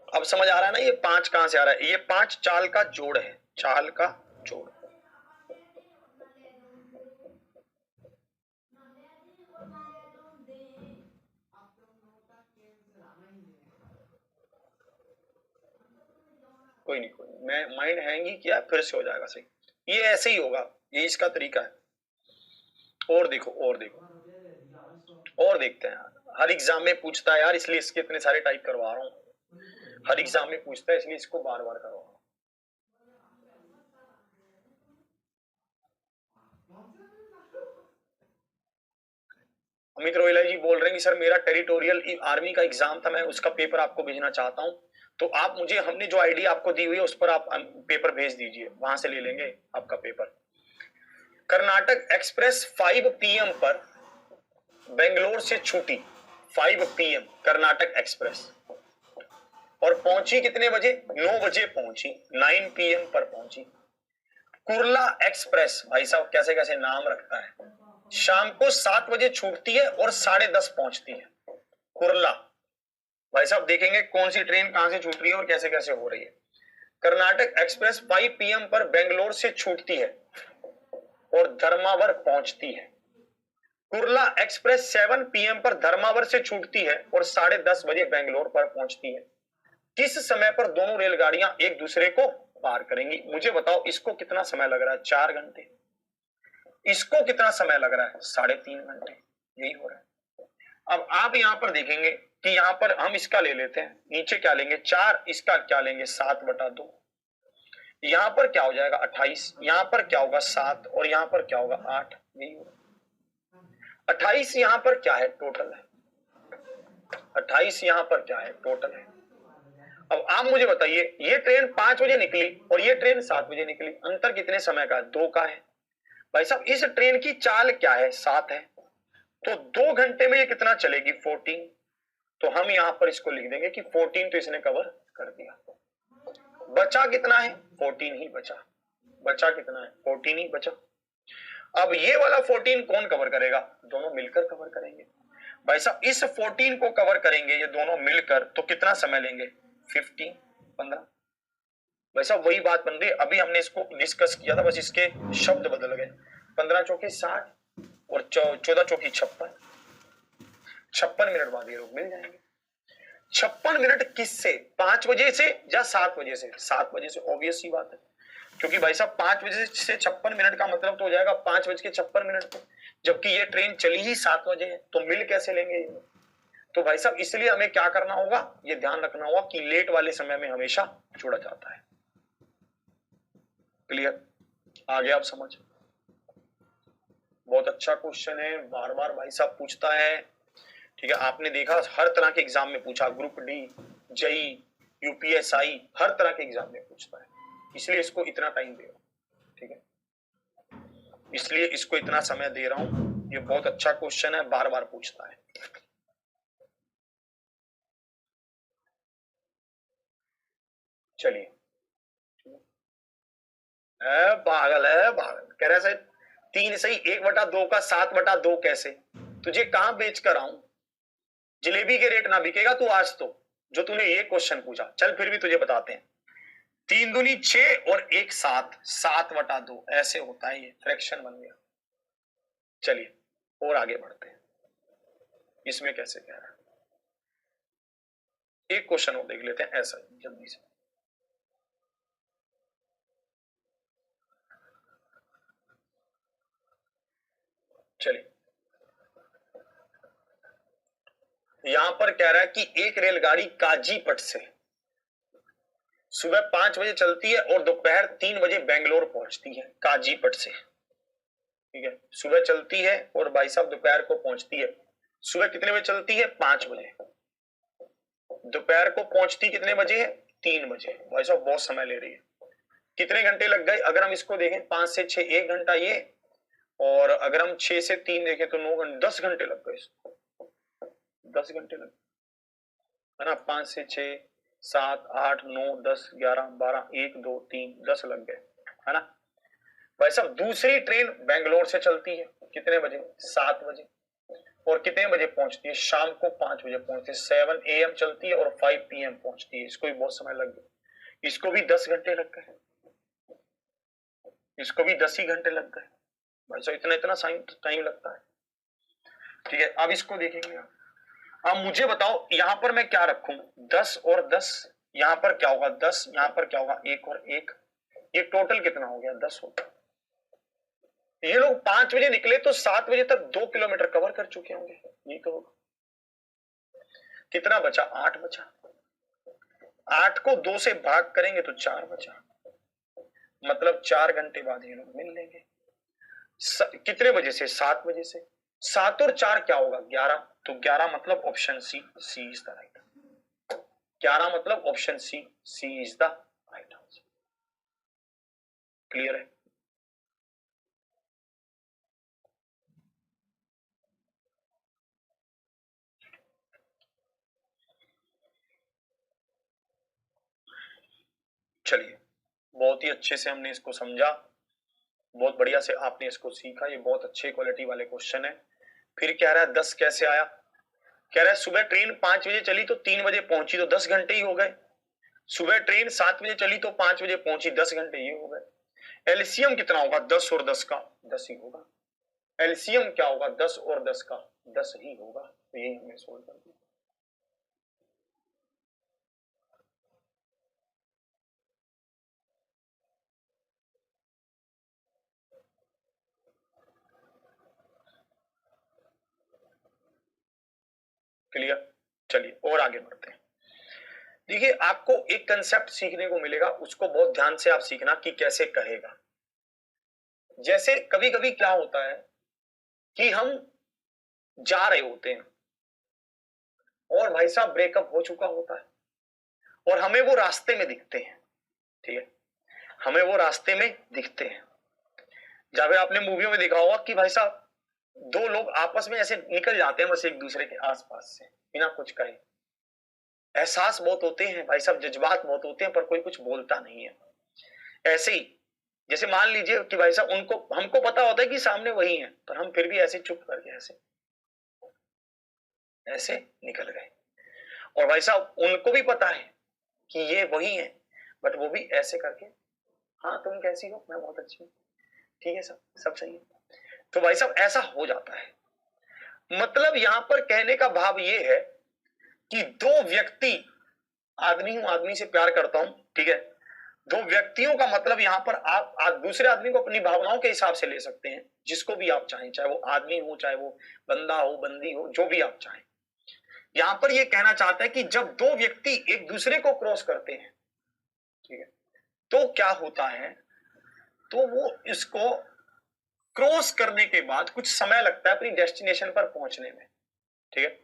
अब समझ आ रहा है ना ये 5 कहां से आ रहा है? ये 5 चाल का जोड़ है, चाल का जोड़। कोई नहीं, कोई नहीं, मैं माइंड हैंग ही किया, फिर से हो जाएगा सही। ये ऐसे ही होगा, ये इसका तरीका है। और देखो, और देखो, और देखते हैं यार, हर एग्जाम में पूछता है यार, इसलिए इसके इतने सारे टाइप करवा रहा हूँ। हर एग्जाम में पूछता है इसलिए इसको बार बार करवा रहा हूँ। अमित रोहिला जी बोल रहे हैं कि सर मेरा टेरिटोरियल आर्मी का एग्जाम था, मैं उसका पेपर आपको भेजना चाहता हूँ, तो आप मुझे, हमने जो आईडी आपको दी हुई है उस पर आप पेपर भेज दीजिए, वहां से ले लेंगे आपका पेपर। कर्नाटक एक्सप्रेस 5 PM पर बेंगलोर से छूटी, 5 PM कर्नाटक एक्सप्रेस, और पहुंची कितने बजे? 9 बजे पहुंची, 9 PM पर पहुंची। कुर्ला एक्सप्रेस, भाई साहब कैसे कैसे नाम रखता है, शाम को 7 बजे छूटती है और 10:30 पहुंचती है। कुर्ला, भाई साहब देखेंगे कौन सी ट्रेन कहां से छूट रही है और कैसे कैसे हो रही है। कर्नाटक एक्सप्रेस 5 PM पर बेंगलोर से छूटती है और धर्मावर पहुंचती है। कुर्ला एक्सप्रेस 7 PM पर धर्मावर से छूटती है और 10:30 बजे बेंगलोर पर पहुंचती है। किस समय पर दोनों रेलगाड़ियां एक दूसरे को पार करेंगी? मुझे बताओ, इसको कितना समय लग रहा है? 4 घंटे। इसको कितना समय लग रहा है? 3.5 घंटे। यही हो रहा है। अब आप यहां पर देखेंगे कि यहां पर हम इसका ले लेते हैं, नीचे क्या लेंगे? 4, इसका क्या लेंगे? 7/2। यहां पर क्या हो जाएगा? 28, यहां पर क्या होगा? 7, और यहां पर क्या होगा? 8। यही होगा। 28 यहां पर क्या है? टोटल है। 28 यहां पर क्या है? टोटल है। अब आप मुझे बताइए, ये ट्रेन 5 बजे निकली और ये ट्रेन 7 बजे निकली, अंतर कितने समय का है? 2 का है। भाई साहब इस ट्रेन की चाल क्या है? 7 है, तो 2 घंटे में ये कितना चलेगी? 14। तो हम यहां पर इसको लिख देंगे कि 14 तो इसने कवर कर दिया। बचा कितना है? 14 ही बचा। बचा कितना है? 14 ही बचा। अब ये वाला 14 कौन कवर करेगा? दोनों मिलकर कवर करेंगे। भाई साहब इस 14 को कवर करेंगे ये दोनों मिलकर, तो कितना समय लेंगे? 15, 15। भाई साहब वही बात बन रही है, अभी हमने इसको डिस्कस किया था, बस इसके शब्द बदल गए। 15 चौके 60 और 14 चौकी 56। 56 मिनट बाद ये लोग मिल जाएंगे। 56 मिनट किससे? 5 बजे से या 7 बजे से? 7 बजे से, ऑब्वियस सी बात है, क्योंकि भाई साहब 5 बजे से 56 मिनट का मतलब तो हो जाएगा 5:56 पे, जबकि ये ट्रेन चली ही 7 बजे है, तो मिल कैसे लेंगे ये? तो भाई साहब इसलिए हमें क्या करना होगा? ये ध्यान रखना होगा कि लेट वाले समय में हमेशा जोड़ा जाता है। क्लियर? आ गया आप समझ? बहुत अच्छा क्वेश्चन है, बार बार भाई साहब पूछता है। ठीक है, आपने देखा हर तरह के एग्जाम में पूछा, ग्रुप डी, जेई, यूपीएसआई, हर तरह के एग्जाम में पूछता है, इसलिए इसको इतना टाइम दे रहा हूं। ठीक है, इसलिए इसको इतना समय दे रहा हूं। ये बहुत अच्छा क्वेश्चन है, बार बार पूछता है। चलिए, पागल है पागल, कह रहा है 3 सही 1/2 का 7/2 कैसे? तुझे कहां बेच कर आऊं? जलेबी के रेट ना बिकेगा तू आज तो, जो तूने ये क्वेश्चन पूछा। चल फिर भी तुझे बताते हैं। 3 दूनी 6 और 1 7, 7/2 ऐसे होता है, ये फ्रैक्शन बन गया। चलिए और आगे बढ़ते हैं, इसमें कैसे कह रहा है? एक क्वेश्चन और देख लेते हैं ऐसा जल्दी से। चलिए, यहां पर कह रहा है कि एक रेलगाड़ी काजीपट से सुबह 5 बजे चलती है और दोपहर 3 बजे बेंगलोर पहुंचती है काजीपट से। ठीक है, सुबह चलती है और भाई साहब दोपहर को पहुंचती है। सुबह कितने बजे चलती है? 5 बजे। दोपहर को पहुंचती कितने बजे है? 3 बजे। भाई साहब बहुत समय ले रही है। कितने घंटे लग गए? अगर हम इसको देखें 5 से 6 1 घंटा ये, और अगर हम 6 से 3 देखें तो 9 घंटे, 10 घंटे लग गए इसको। 10 घंटे लग है ना। 5 से 6 7 8 9 10 11 12 1 2 3 10 लग गए, है ना भाई साहब। दूसरी ट्रेन बेंगलोर से चलती है कितने बजे? 7 बजे। और कितने बजे पहुंचती है? शाम को 5 बजे पहुंचती है। 7 AM चलती है और 5 PM पहुंचती है। इसको भी बहुत समय लग गया। इसको भी 10 घंटे लग गए। इसको भी 10 ही घंटे लग गए भाई साहब। इतना इतना टाइम लगता है। ठीक है, अब इसको देखेंगे आप। अब मुझे बताओ यहां पर मैं क्या रखूं? 10 और 10, यहां पर क्या होगा? 10, यहां पर क्या होगा? 1 और 1, ये टोटल कितना हो गया? 10 होगा। ये लोग 5 बजे निकले तो 7 बजे तक 2 किलोमीटर कवर कर चुके होंगे। ये तो होगा। कितना बचा? 8 बचा। 8 को 2 से भाग करेंगे तो 4 बचा। मतलब 4 घंटे बाद ये लोग मिल लेंगे। कितने बजे से? 7 बजे से। 7 और 4 क्या होगा? 11। तो 11 मतलब option C, C is the right. 11 मतलब option C, C is the right answer. Clear है? चलिए, बहुत ही अच्छे से हमने इसको समझा, बहुत बढ़िया से आपने इसको सीखा। ये बहुत अच्छे क्वालिटी वाले क्वेश्चन है। फिर कह रहा है 10 कैसे आया? कह रहा है सुबह ट्रेन 5 बजे चली तो 3 बजे पहुंची, तो 10 घंटे ही हो गए। सुबह ट्रेन 7 बजे चली तो 5 बजे पहुंची, 10 घंटे ये हो गए। एलसीएम कितना होगा? 10 और 10 का 10 ही होगा। एलसीएम क्या होगा? 10 और 10 का 10 ही होगा। तो यही हमने सोल्व कर दिया। क्लियर? चलिए और आगे बढ़ते हैं। देखिए, आपको एक कंसेप्ट सीखने को मिलेगा, उसको बहुत ध्यान से आप सीखना कि कैसे कहेगा। जैसे कभी कभी क्या होता है कि हम जा रहे होते हैं और भाई साहब ब्रेकअप हो चुका होता है और हमें वो रास्ते में दिखते हैं। ठीक है, हमें वो रास्ते में दिखते हैं। जब भी आपने मूवियों में देखा होगा कि भाई साहब दो लोग आपस में ऐसे निकल जाते हैं बस एक दूसरे के आसपास से बिना कुछ कहे। एहसास बहुत होते हैं भाई साहब, जज्बात बहुत होते हैं, पर कोई कुछ बोलता नहीं है। ऐसे ही जैसे मान लीजिए कि भाई साहब उनको, हमको पता होता है कि सामने वही है, पर हम फिर भी ऐसे चुप करके ऐसे ऐसे निकल गए। और भाई साहब उनको भी पता है कि ये वही है, बट वो भी ऐसे करके, हाँ तुम कैसी हो? मैं बहुत अच्छी हूँ, ठीक है, सब सब सही है। तो भाई साहब ऐसा हो जाता है। मतलब यहां पर कहने का भाव ये है कि दो व्यक्ति, आदमी हूं, आदमी से प्यार करता हूं, ठीक है, दो व्यक्तियों का मतलब यहां पर आप दूसरे आदमी को अपनी भावनाओं के हिसाब से ले सकते हैं, जिसको भी आप चाहें, चाहे वो आदमी हो, चाहे वो बंदा हो, बंदी हो, जो भी आप चाहें। यहां पर ये कहना चाहता है कि जब दो व्यक्ति एक दूसरे को क्रॉस करते हैं, ठीक है, तो क्या होता है, तो वो इसको क्रॉस करने के बाद कुछ समय लगता है अपनी डेस्टिनेशन पर पहुंचने में। ठीक है,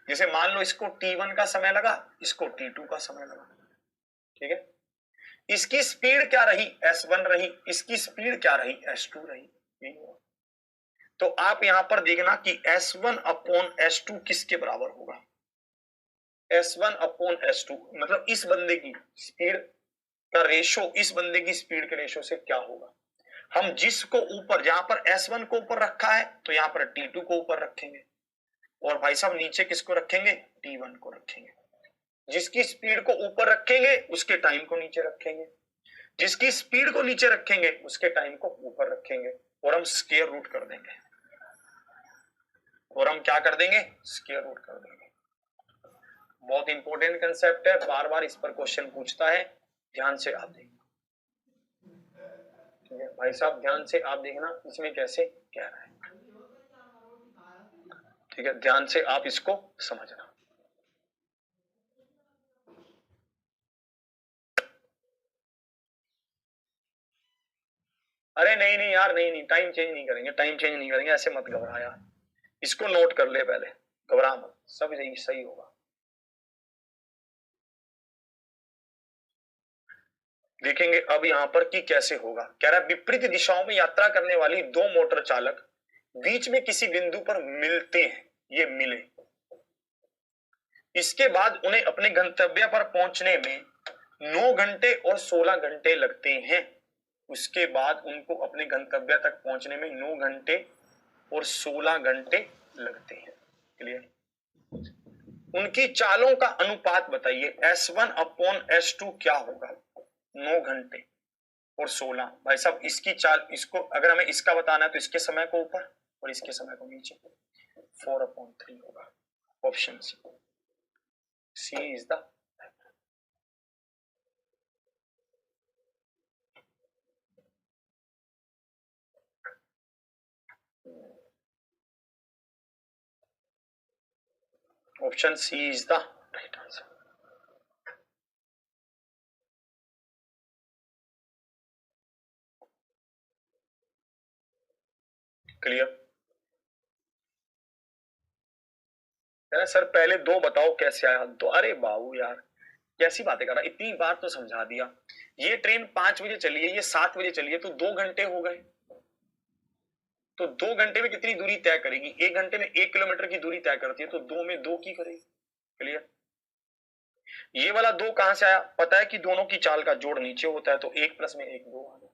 जैसे मान लो इसको T1 का समय लगा, इसको T2 का समय लगा। ठीक है, इसकी स्पीड क्या रही? S1 रही, इसकी स्पीड क्या रही? S2 रही। यही हुआ। तो आप यहां पर देखना कि S1 अपॉन S2 किसके बराबर होगा? S1 अपॉन S2 मतलब इस बंदे की स्पीड का रेशो इस बंदे की स्पीड के रेशो से क्या होगा? हम जिसको ऊपर, जहां पर S1 को ऊपर रखा है तो यहां पर T2 को ऊपर रखेंगे, और भाई साहब नीचे किसको रखेंगे? T1 को रखेंगे। जिसकी स्पीड को ऊपर रखेंगे उसके टाइम को नीचे रखेंगे, जिसकी स्पीड को नीचे रखेंगे उसके टाइम को ऊपर रखेंगे, और हम स्क्वायर रूट कर देंगे। और हम क्या कर देंगे? स्क्वायर रूट कर देंगे। बहुत इंपॉर्टेंट कंसेप्ट है, बार बार इस पर क्वेश्चन पूछता है, ध्यान से आप देखना। ठीक है भाई साहब, ध्यान से आप देखना इसमें कैसे कह रहा है। ठीक है, ध्यान से आप इसको समझना। अरे नहीं नहीं यार, नहीं नहीं, टाइम चेंज नहीं करेंगे, टाइम चेंज नहीं करेंगे, ऐसे मत घबरा यार, इसको नोट कर ले पहले, घबरा मत, सब सही सही होगा। देखेंगे अब यहां पर कि कैसे होगा। कह रहा है विपरीत दिशाओं में यात्रा करने वाली दो मोटर चालक बीच में किसी बिंदु पर मिलते हैं, ये मिले, इसके बाद उन्हें अपने गंतव्य पर पहुंचने में 9 घंटे और 16 घंटे लगते हैं। उसके बाद उनको अपने गंतव्य तक पहुंचने में 9 घंटे और 16 घंटे लगते हैं। क्लियर? उनकी चालों का अनुपात बताइए, S1/S2 क्या होगा? 9 घंटे और 16। भाई साहब इसकी चाल, इसको अगर हमें इसका बताना है तो इसके समय को ऊपर और इसके समय को नीचे, 4/3 होगा। Option C is the option C is the right answer. Clear? Sir पहले दो बताओ कैसे आया? तो अरे बाबू यार कैसी बातें कर रहा, इतनी बार तो समझा दिया। ये ट्रेन 5 बजे चली है, ये 7 बजे चली है, तो 2 घंटे हो गए। तो 2 घंटे में कितनी दूरी तय करेगी? 1 घंटे में 1 किलोमीटर की दूरी तय करती है, तो 2 में 2 की करेगी। क्लियर? ये वाला 2 कहां से आया? पता है कि दोनों की चाल का जोड़ नीचे होता है, तो 1 प्लस में 1 2 आ गया।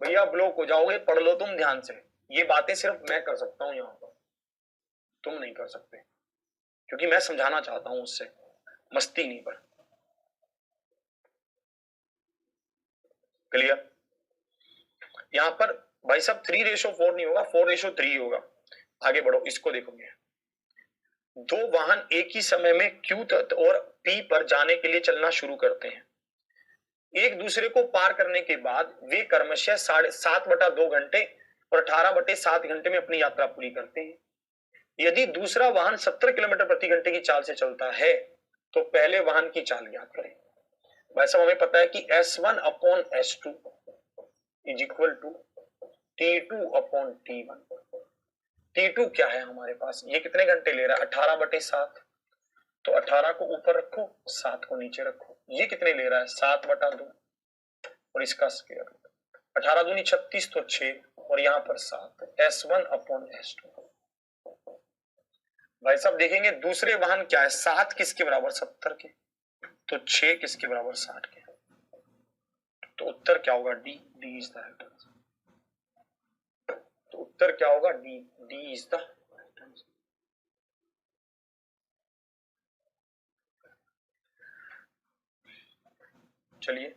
भैया ब्लॉक हो जाओगे, पढ़ लो तुम ध्यान से। ये बातें सिर्फ मैं कर सकता हूं यहां पर, तुम नहीं कर सकते, क्योंकि मैं समझाना चाहता हूं उससे, मस्ती नहीं पर। क्लियर? यहां पर भाई साहब 3:4 नहीं होगा, 4:3 होगा। आगे बढ़ो, इसको देखोगे। दो वाहन एक ही समय में Q और P पर जाने के लिए चलना शुरू करते हैं। एक दूसरे को पार करने के बाद वे क्रमशः 7.5 घंटे और 18/7 घंटे में अपनी यात्रा पूरी करते हैं। यदि दूसरा वाहन 70 किलोमीटर प्रति घंटे की चाल से चलता है तो पहले वाहन की चाल ज्ञात करें। वैसे हमें पता है कि S1/S2 is equal to T2/T1। T2 क्या है हमारे पास? ये कितने घंटे ले रहा है? 18/7। तो 18 को ऊपर रखो, 7 को नीचे रखो। ये कितने ले रहा है? 7/2 और इसका स्क्वायर रूट। 18 दूनी 36, तो 6 और यहां पर 7। S1/S2। भाई साहब देखेंगे दूसरे वाहन क्या है? 7 किसके बराबर? 70 के। तो 6 किसके बराबर? 60 के। तो उत्तर क्या होगा? D. D is the right answer. तो उत्तर क्या होगा? D. D is the right answer. चलिए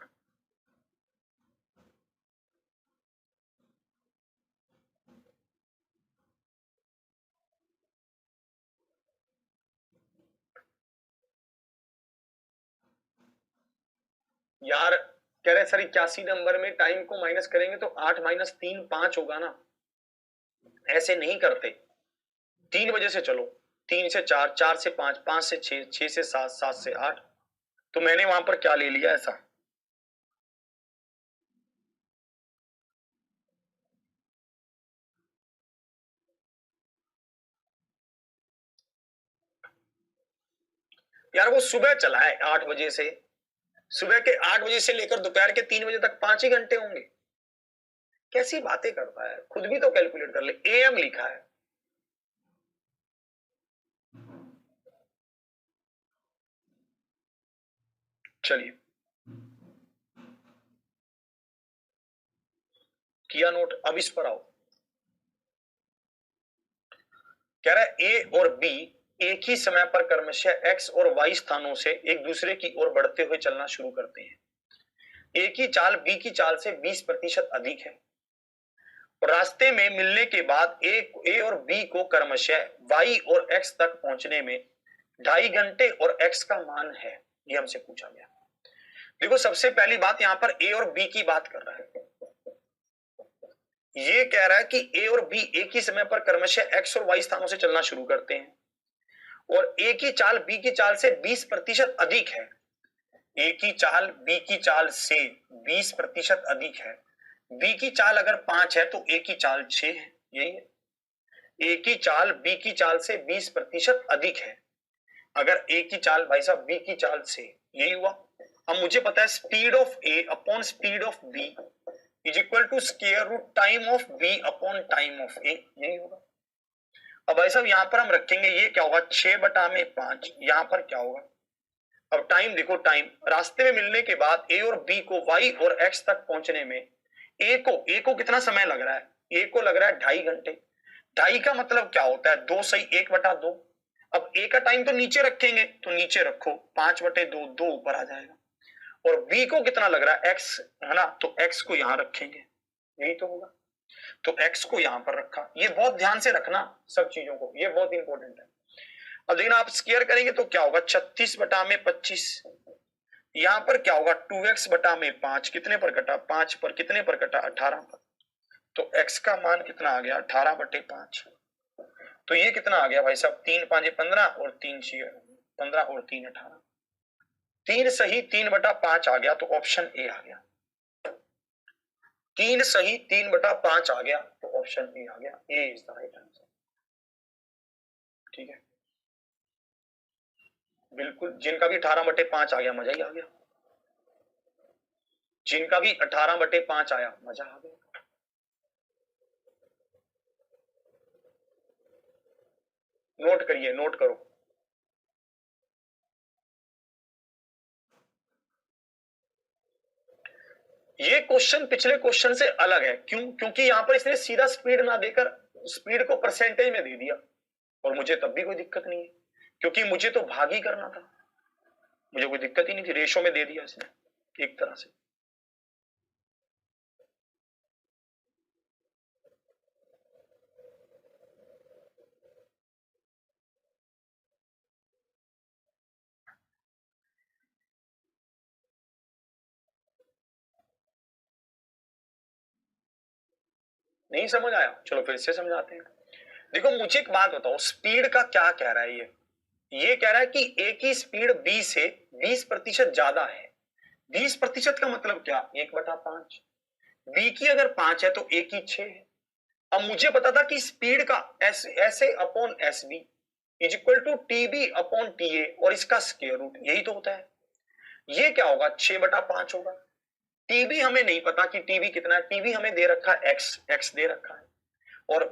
यार, कह रहे सर 81 नंबर में टाइम को माइनस करेंगे तो 8 - 3 5 होगा ना। ऐसे नहीं करते। 3 बजे से चलो, 3 से 4, 4 से 5, 5 से 6, 6 से 7, 7 से 8। तो मैंने वहां पर क्या ले लिया ऐसा? यार वो सुबह चला है 8 बजे से, सुबह के 8 बजे से लेकर दोपहर के 3 बजे तक 5 ही घंटे होंगे। कैसी बातें करता है, खुद भी तो कैलकुलेट कर ले। AM लिखा है। चलिए किया नोट, अब इस पर आओ। कह रहा है A और B एक ही समय पर क्रमशः X और Y स्थानों से एक दूसरे की ओर बढ़ते हुए चलना शुरू करते हैं। A की चाल B की चाल से 20% अधिक है और रास्ते में मिलने के बाद A और B को क्रमशः Y और X तक पहुंचने में 2.5 घंटे और X का मान है, ये हमसे पूछा गया। देखो सबसे पहली बात यहां पर A और B की बात कर रहा है। ये कह रहा है कि A और B एक ही समय पर क्रमशः X और Y स्थानों से चलना शुरू करते हैं और A की चाल B की चाल से 20% अधिक है। ए की चाल बी की चाल से 20% अधिक है, बी की चाल अगर 5 है तो ए की चाल 6 है, यही है। ए की चाल बी की चाल से 20% अधिक है, अगर ए की चाल भाई साहब बी की चाल से, यही हुआ। अब मुझे पता है speed of A upon speed of B is equal to square root time of B upon time of A, यही होगा। अब भाई साहब यहां पर हम रखेंगे, ये क्या होगा 6/5, यहां पर क्या होगा। अब टाइम देखो, टाइम रास्ते में मिलने के बाद ए और बी को वाई और एक्स तक पहुंचने में ए को कितना समय लग रहा है, ए को लग रहा है 2.5 घंटे। 2.5 का मतलब क्या होता है, 2 सही 1/2। अब ए का टाइम तो नीचे रखेंगे, तो नीचे रखो 5/2, 2 ऊपर आ जाएगा। और बी को कितना लग रहा है एक्स, है ना, तो एक्स को यहां रखेंगे, यही तो होगा। तो एक्स को यहां पर रखा, ये बहुत ध्यान से रखना सब चीजों को, ये बहुत इंपॉर्टेंट है। अब देखना आप स्क्वायर करेंगे तो क्या होगा 36/25, यहां पर क्या होगा 2x/5, कितने पर कटा 5 पर, कितने पर कटा 18 पर। तो x का मान कितना आ गया 18/5। तो ये कितना आ गया भाई साहब 3 5 15 और 3 6 15 और 3 18, 3 सही 3/5 आ गया, तो ऑप्शन ए आ गया। 3 सही 3/5 आ गया, तो ऑप्शन ए आ गया, ए इज द राइट आंसर। ठीक है, बिल्कुल, जिनका भी 18/5 आ गया मजा ही आ गया, जिनका भी 18/5 आया मजा आ गया। नोट करिए, नोट करो। ये क्वेश्चन पिछले क्वेश्चन से अलग है, क्यों, क्योंकि यहां पर इसने सीधा स्पीड ना देकर स्पीड को परसेंटेज में दे दिया, और मुझे तब भी कोई दिक्कत नहीं है, क्योंकि मुझे तो भाग ही करना था, मुझे कोई दिक्कत ही नहीं थी, रेशो में दे दिया इसने एक तरह से। नहीं समझ आया, चलो फिर से समझाते हैं। देखो मुझे एक बात बताओ, स्पीड का क्या कह रहा है ये कह रहा है कि ए की स्पीड बी से 20% ज्यादा है। 20% का मतलब क्या, 1/5। बी की अगर 5 है तो ए की 6 है। अब मुझे पता था कि स्पीड का S A upon S B is equal to T B upon T A, और इसका स्क्वायर रूट, यही तो होता है। ये क्या होगा 6/5 होगा। टीबी हमें नहीं पता कि टीबी कितना है, टीबी हमें दे रखा है एक्स दे रखा है, और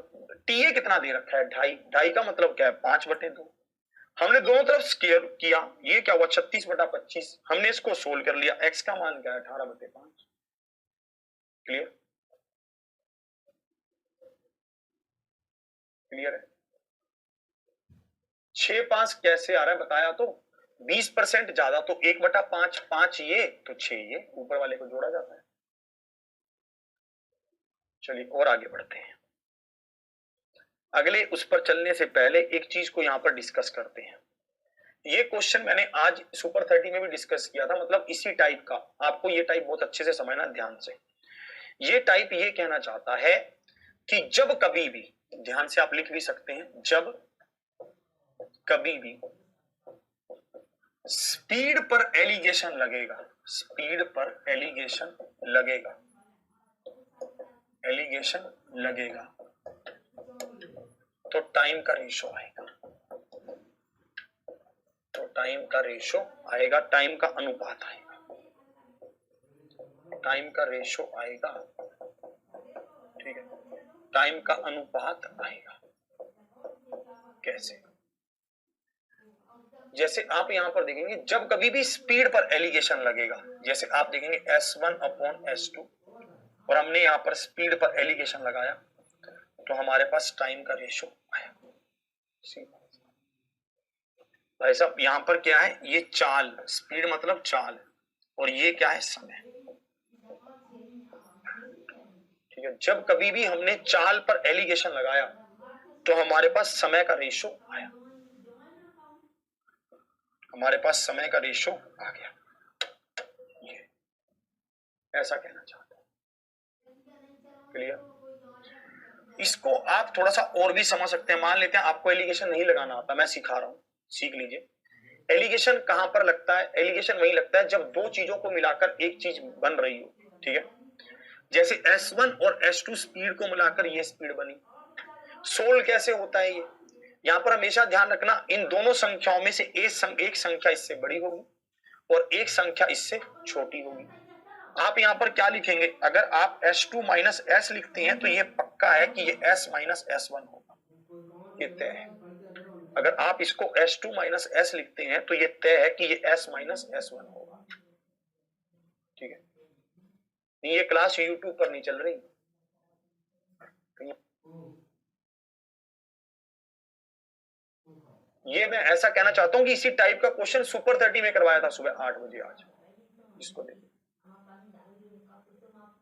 टीए कितना दे रखा है 2.5, 2.5 का मतलब क्या है 5/2। हमने दोनों तरफ स्क्वायर किया, ये क्या हुआ 36/25, हमने इसको सोल्व कर लिया, एक्स का मान क्या है 18/5। क्लियर, क्लियर है। 6/5 कैसे आ रहा है बताया तो, 20% ज्यादा तो 1/5, 5 ये तो 6 ये, ऊपर वाले को जोड़ा जाता है। चलिए और आगे बढ़ते हैं, अगले उस पर चलने से पहले एक चीज को यहां पर डिस्कस करते हैं। ये क्वेश्चन मैंने आज सुपर 30 में भी डिस्कस किया था, मतलब इसी टाइप का, आपको ये टाइप बहुत अच्छे से समझना ध्यान से। ये टाइप ये कहना चाहता है कि जब कभी भी, ध्यान से आप लिख भी सकते हैं, जब कभी भी स्पीड पर एलिगेशन लगेगा, स्पीड पर एलिगेशन लगेगा, एलिगेशन लगेगा, तो टाइम का रेशो आएगा, तो टाइम का रेशो आएगा, टाइम का अनुपात आएगा, टाइम का रेशो आएगा, ठीक है, टाइम का अनुपात आएगा। कैसे, जैसे आप यहां पर देखेंगे जब कभी भी स्पीड पर एलिगेशन लगेगा, जैसे आप देखेंगे S1/S2, और हमने यहां पर स्पीड पर एलिगेशन लगाया, तो हमारे पास टाइम का रेशो आया। भाई साहब यहां पर क्या है, ये चाल, स्पीड मतलब चाल, और ये क्या है समय। ठीक है, जब कभी भी हमने चाल पर एलिगेशन लगाया तो हमारे पास समय का रेशो आया, हमारे पास समय का रेशो आ गया, ये ऐसा कहना चाहता हूं। क्लियर, इसको आप थोड़ा सा और भी समझ सकते हैं। मान लेते हैं आपको एलिगेशन नहीं लगाना आता, मैं सिखा रहा हूं, सीख लीजिए। एलिगेशन कहां पर लगता है? एलिगेशन वही लगता है जब दो चीजों को मिलाकर एक चीज बन रही हो, ठीक है। जैसे S1 और S2 स्पीड को मिलाकर ये स्पीड बनी। सोल्व कैसे होता है ये? यहां पर हमेशा ध्यान रखना, इन दोनों संख्याओं में से एक संख्या इससे बड़ी होगी और एक संख्या इससे छोटी होगी। आप यहां पर क्या लिखेंगे? अगर आप S2 माइनस S लिखते हैं तो ये पक्का है कि ये S माइनस S1 होगा, ये तय है। अगर आप इसको S2 माइनस S लिखते हैं तो ये तय है कि ये S माइनस S1 होगा, ठीक है। ये क्लास यूट्यूब पर नहीं चल रही, ये मैं ऐसा कहना चाहता हूं कि इसी टाइप का क्वेश्चन सुपर 30 में करवाया था सुबह 8 बजे आज। इसको देखिए,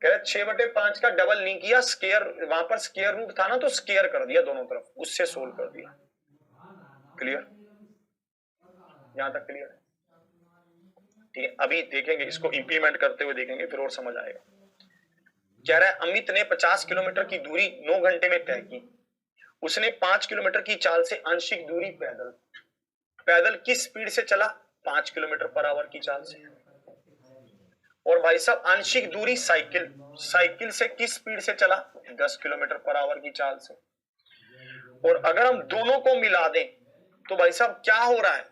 कह रहे 6/5 का डबल नहीं किया, स्केयर, वहां पर स्केयर रूट था ना तो स्केयर कर दिया दोनों तरफ, उससे सोल्व कर दिया। क्लियर? यहां तक क्लियर है? ठीक है, अभी देखेंगे इसको इंप्लीमेंट करते हुए देखेंगे, फिर और समझ आएगा। कह रहा है अमित ने 50 किलोमीटर की दूरी 9 घंटे में तय की। उसने 5 किलोमीटर की चाल से आंशिक दूरी पैदल किस स्पीड से चला? 5 किलोमीटर पर आवर की चाल से। और भाई साहब आंशिक दूरी साइकिल से किस स्पीड से चला? 10 किलोमीटर पर आवर की चाल से। और अगर हम दोनों को मिला दें तो भाई साहब क्या हो रहा है?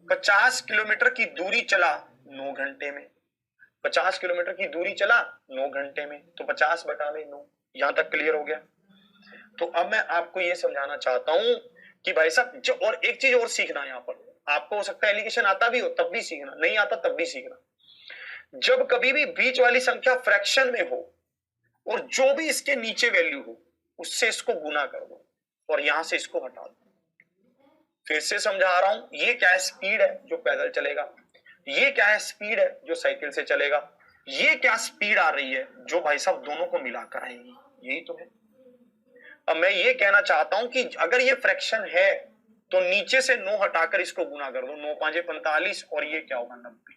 50 किलोमीटर की दूरी चला 9 घंटे में, 50 किलोमीटर की दूरी चला 9 घंटे में, तो 50/9। यहां तक क्लियर हो गया? तो अब मैं आपको यह समझाना चाहता हूं कि भाई साहब जो, और एक चीज और सीखना, यहां पर आपको हो सकता है एलिगेशन आता भी हो तब भी सीखना, नहीं आता तब भी सीखना। जब कभी भी बीच वाली संख्या फ्रैक्शन में हो और जो भी इसके नीचे वैल्यू हो उससे इसको गुना कर दो और यहां से इसको हटा दो। फिर से समझा रहा हूं, ये क्या है? स्पीड है जो पैदल चलेगा, ये क्या है? स्पीड है जो साइकिल से चलेगा, ये क्या स्पीड आ रही है जो भाई साहब दोनों को मिलाकर आएगी, यही तो है। अब मैं ये कहना चाहता हूं कि अगर ये फ्रैक्शन है तो नीचे से 9 हटाकर इसको गुना कर दो, 9×5 = 45 और ये क्या होगा? 90।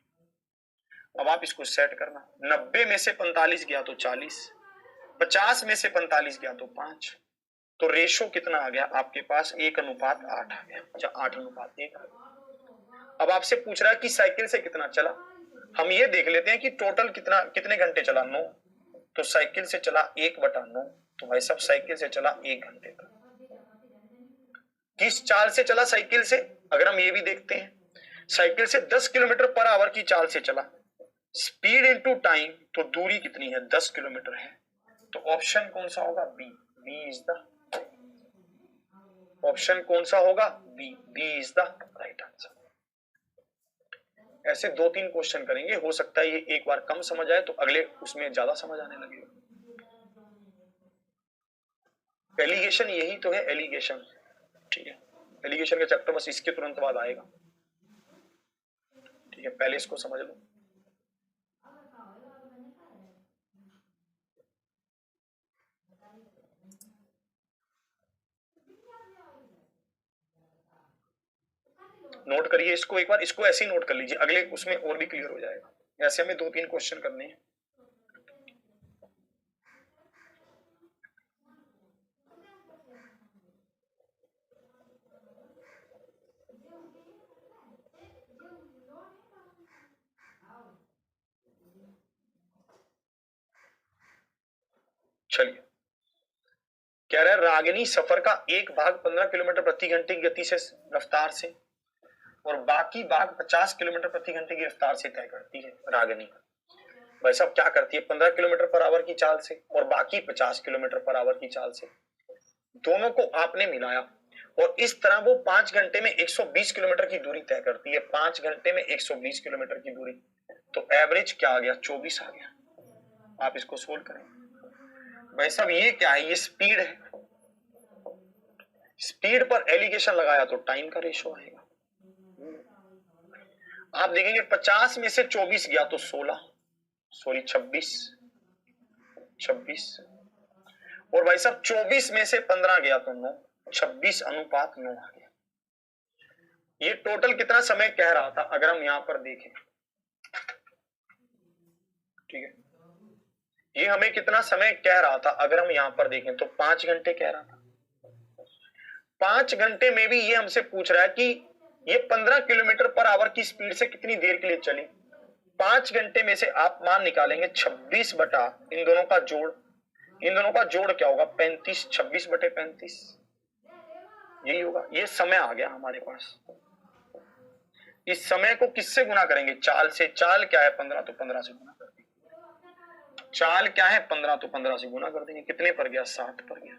अब आप इसको सेट करना, 90 में से 45 गया तो 40, 50 में से 45 गया तो 5, तो रेशो कितना आ गया आपके पास? 1:8 आ गया, 8:1 आ गया। अब आपसे पूछ रहा है कि साइकिल से कितना चला। हम ये देख लेते हैं कि टोटल कितने घंटे चला? 9, तो साइकिल से चला 1/9, तो भाई साहब साइकिल से चला 1 घंटे तक। किस चाल से चला साइकिल से? अगर हम ये भी देखते हैं, साइकिल से 10 किलोमीटर पर आवर की चाल से चला, स्पीड इनटू टाइम, तो दूरी कितनी है? 10 किलोमीटर है। तो ऑप्शन कौन सा होगा? बी इज द ऑप्शन कौन सा होगा? B is the right answer. ऐसे 2-3 क्वेश्चन करेंगे, हो सकता है ये एक बार कम समझ आए तो अगले उसमें ज्यादा समझ आने लगेगा। एलिगेशन यही तो है, एलिगेशन, ठीक है। एलिगेशन का चैप्टर बस इसके तुरंत बाद आएगा, ठीक है। पहले इसको समझ लो। नोट करिए इसको एक बार, इसको ऐसे ही नोट कर लीजिए, अगले उसमें और भी क्लियर हो जाएगा। ऐसे हमें 2-3 क्वेश्चन करने हैं। चलिए, कह रहा है रागिनी सफर का एक भाग 15 किलोमीटर प्रति घंटे की गति से रफ्तार से और बाकी भाग 50 किलोमीटर प्रति घंटे की रफ्तार से तय करती है। रागिनी भाई साहब क्या करती है? 15 किलोमीटर पर आवर की चाल से और बाकी 50 किलोमीटर पर आवर की चाल से, दोनों को आपने मिलाया और इस तरह वो 5 घंटे में 120 किलोमीटर की दूरी तय करती है। 5 घंटे में 120 किलोमीटर की दूरी, तो एवरेज क्या आ गया? 24 आ गया। आप इसको सोल्व करें भाई साहब, ये क्या है? ये स्पीड है, स्पीड पर एलिगेशन लगाया तो टाइम का रेशो आएगा। आप देखेंगे 50 में से 24 गया तो 26 और भाई साहब 24 में से 15 गया तो 9, 26:9 आ गया। ये टोटल कितना समय कह रहा था अगर हम यहां पर देखें, ठीक है। ये हमें कितना समय कह रहा था अगर हम यहां पर देखें तो 5 घंटे कह रहा था। 5 घंटे में भी ये हमसे पूछ रहा है कि ये 15 किलोमीटर पर आवर की स्पीड से कितनी देर के लिए चली? 5 घंटे में से आप मान निकालेंगे 26 बटा इन दोनों का जोड़, इन दोनों का जोड़ क्या होगा? 35, 26 बटे 35, यही होगा। ये समय आ गया हमारे पास। इस समय को किससे गुना करेंगे? चाल से। चाल क्या है? 15, तो 15 से गुना कर देंगे। चाल क्या है? 15, तो 15 से गुना कर देंगे। कितने पर गया? 60 पर गया।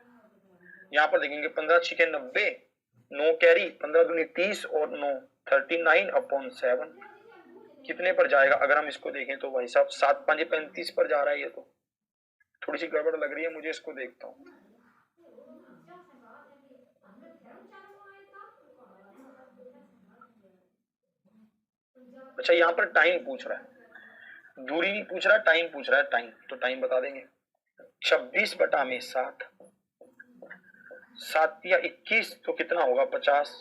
यहाँ पर देखेंगे 15 छिके 90, 9 कैरी, 15 दूनी 30 और 9 39/7 कितने पर जाएगा? अगर हम इसको देखें तो भाई साहब 7 5 35 पर जा रहा है। ये तो थोड़ी सी गड़बड़ लग रही है मुझे, इसको देखता हूँ। अच्छा, यहाँ पर टाइम पूछ रहा है, दूरी नहीं पूछ रहा है, टाइम पूछ रहा है। टाइम तो टाइम बता देंगे। 26 बटा में 60, 7 या 21 तो कितना होगा? 50,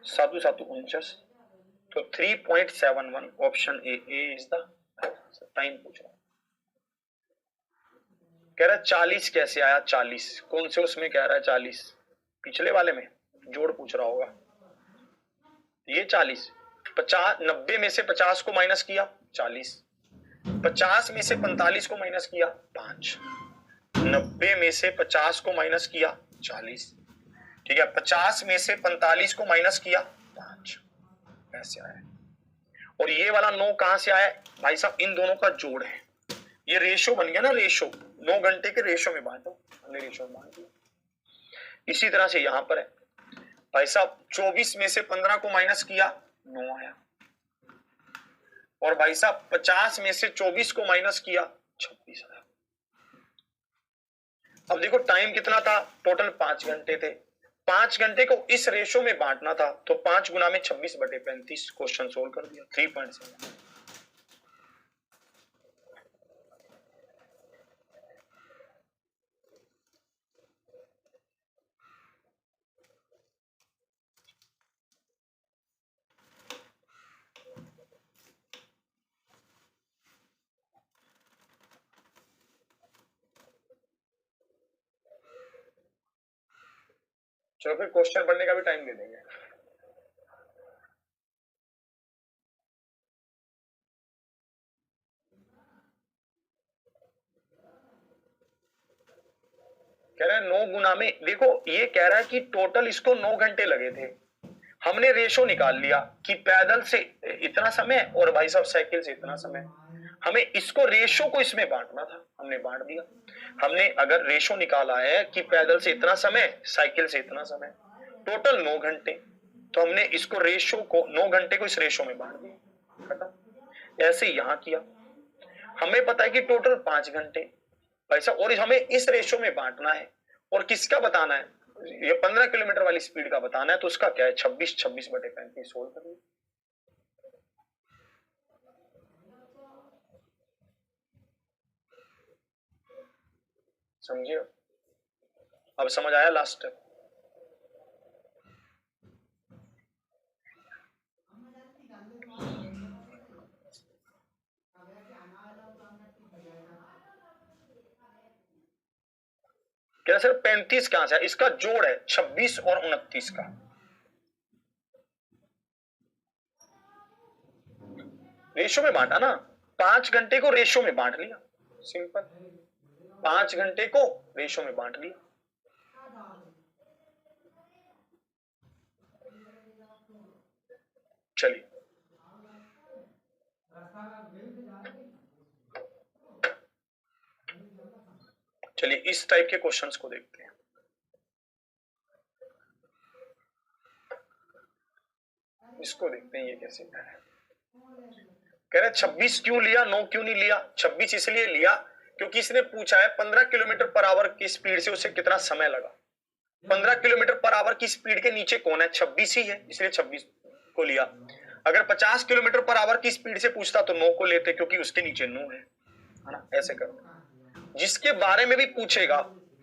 7 7 49, तो 3.71। Option A is the time पूछ रहा है। कह रहा है 40 कैसे आया? 40 कौन से उसमें कह रहा है? 40 पिछले वाले में जोड़ पूछ रहा होगा। ये 40, 50, 90 में से 50 को माइनस किया 40, 50 में से 45 को माइनस किया 5, 90 में से 50 को माइनस किया 40, ठीक है, 50 में से 45 को माइनस किया 5, ऐसे आया। और ये वाला 9 कहां से आया? भाई साहब इन दोनों का जोड़ है। ये रेशो बन गया ना, रेशो। 9 घंटे के रेशो में बांटो, हमने रेशो में बांट दिया। इसी तरह से यहां पर है भाई साहब, 24 में से 15 को माइनस किया 9 आया, और भाई साहब 50 में से 24 को माइनस किया 26 आया। अब देखो टाइम कितना था? टोटल 5 घंटे थे। 5 घंटे को इस रेशो में बांटना था, तो 5 गुना में 26 बटे 35। क्वेश्चन सोल्व कर दिया। 3.7। चलो फिर क्वेश्चन पढ़ने का भी टाइम दे देंगे। कह रहा है 9 गुना में, देखो ये कह रहा है कि टोटल इसको 9 घंटे लगे थे। हमने रेशो निकाल लिया कि पैदल से इतना समय और भाई साहब साइकिल से इतना समय। हमें इसको रेशो को इसमें बांटना था, हमने बांट दिया। हमने अगर रेशो निकाला है कि पैदल से इतना समय, साइकिल से इतना समय, टोटल 9 घंटे, तो हमने इसको रेशो को 9 घंटे को इस रेशो में बांट दिया, खत्म। ऐसे यहां किया। हमें पता है कि टोटल 5 घंटे पैसा, और हमें इस रेशो में बांटना है। और किसका बताना है? ये 15 किलोमीटर वाली स्पीड का बताना है, तो उसका क्या है? 26, 26 बटे 35 सोल्व करिए। समझिए, अब समझ आया लास्ट स्टेप? क्या सर 35 कहां से? इसका जोड़ है 26 और 29 का। रेशो में बांटा ना, 5 घंटे को रेशो में बांट लिया, सिंपल। 5 घंटे को रेशो में बांट लिया। चलिए चलिए इस टाइप के क्वेश्चंस को देखते हैं। इसको देखते हैं ये कैसे कह रहे हैं। कह रहे 26 क्यों लिया, 9 क्यों नहीं लिया? 26 इसलिए लिया क्योंकि इसने पूछा है 15 किलोमीटर पर आवर की स्पीड से उसे कितना समय लगा। 15 किलोमीटर पर आवर की स्पीड के नीचे कौन है? 26 ही है, इसलिए 26 को लिया। अगर 50 किलोमीटर पर आवर की स्पीड से पूछता तो 9 को लेते, क्योंकि उसके नीचे 9 है ना। ऐसे करो, जिसके बारे में भी पूछेगा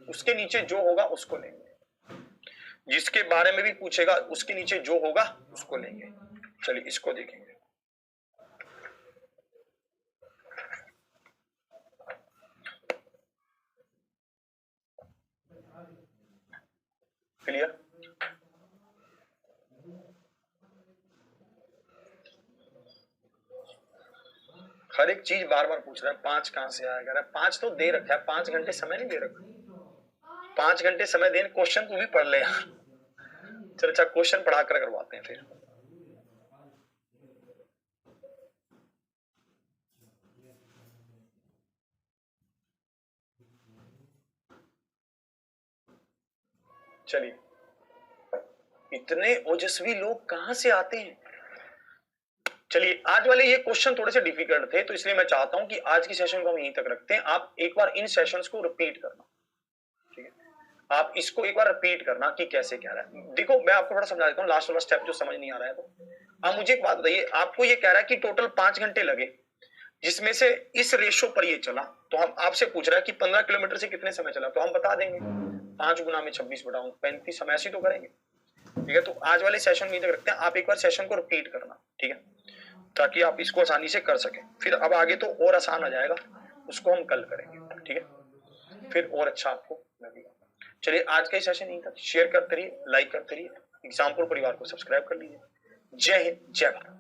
उसके नीचे जो होगा उसको लेंगे, जिसके बारे में भी पूछेगा उसके नीचे जो होगा उसको लेंगे। चलिए इसको देखेंगे। क्लियर? हर एक चीज बार बार पूछ रहा है 5 कहां से आया, कह रहा है 5 तो दे रखा है, 5 घंटे समय नहीं दे रखा, 5 घंटे समय देने, क्वेश्चन तू भी पढ़ ले यार। चल अच्छा क्वेश्चन पढ़ा कर करवाते हैं फिर। चलिए, इतने ओजस्वी लोग कहां से आते हैं। चलिए आज वाले ये क्वेश्चन थोड़े से डिफिकल्ट थे, तो इसलिए मैं चाहता हूं कि आज की सेशन को हम यहीं तक रखते हैं। आप एक बार इन सेशंस को रिपीट करना, ठीक है, आप इसको एक बार रिपीट करना कि कैसे क्या रहा है। देखो मैं आपको थोड़ा समझा देता हूँ, लास्ट वाला स्टेप जो समझ नहीं आ रहा है तो आप मुझे एक बात बताइए, आपको ये कह रहा है कि टोटल 5 घंटे लगे, जिसमें से इस रेशो पर ये चला, तो हम आपसे पूछ रहा है कि 15 किलोमीटर से कितने समय चला, तो हम बता देंगे 5 गुना में 26 बटा 35 समय, ऐसे तो करेंगे, ठीक है। तो आज वाले सेशन में तक रखते हैं, आप एक बार सेशन को रिपीट करना, ठीक है, ताकि आप इसको आसानी से कर सकें। फिर अब आगे तो और आसान हो जाएगा, उसको हम कल करेंगे, ठीक है, फिर और अच्छा आपको लगेगा। चलिए आज का सेशन यहीं तक, शेयर करते रहिए, लाइक करते रहिए, एग्जाम्पल परिवार को सब्सक्राइब कर लीजिए। जय हिंद, जय भारत।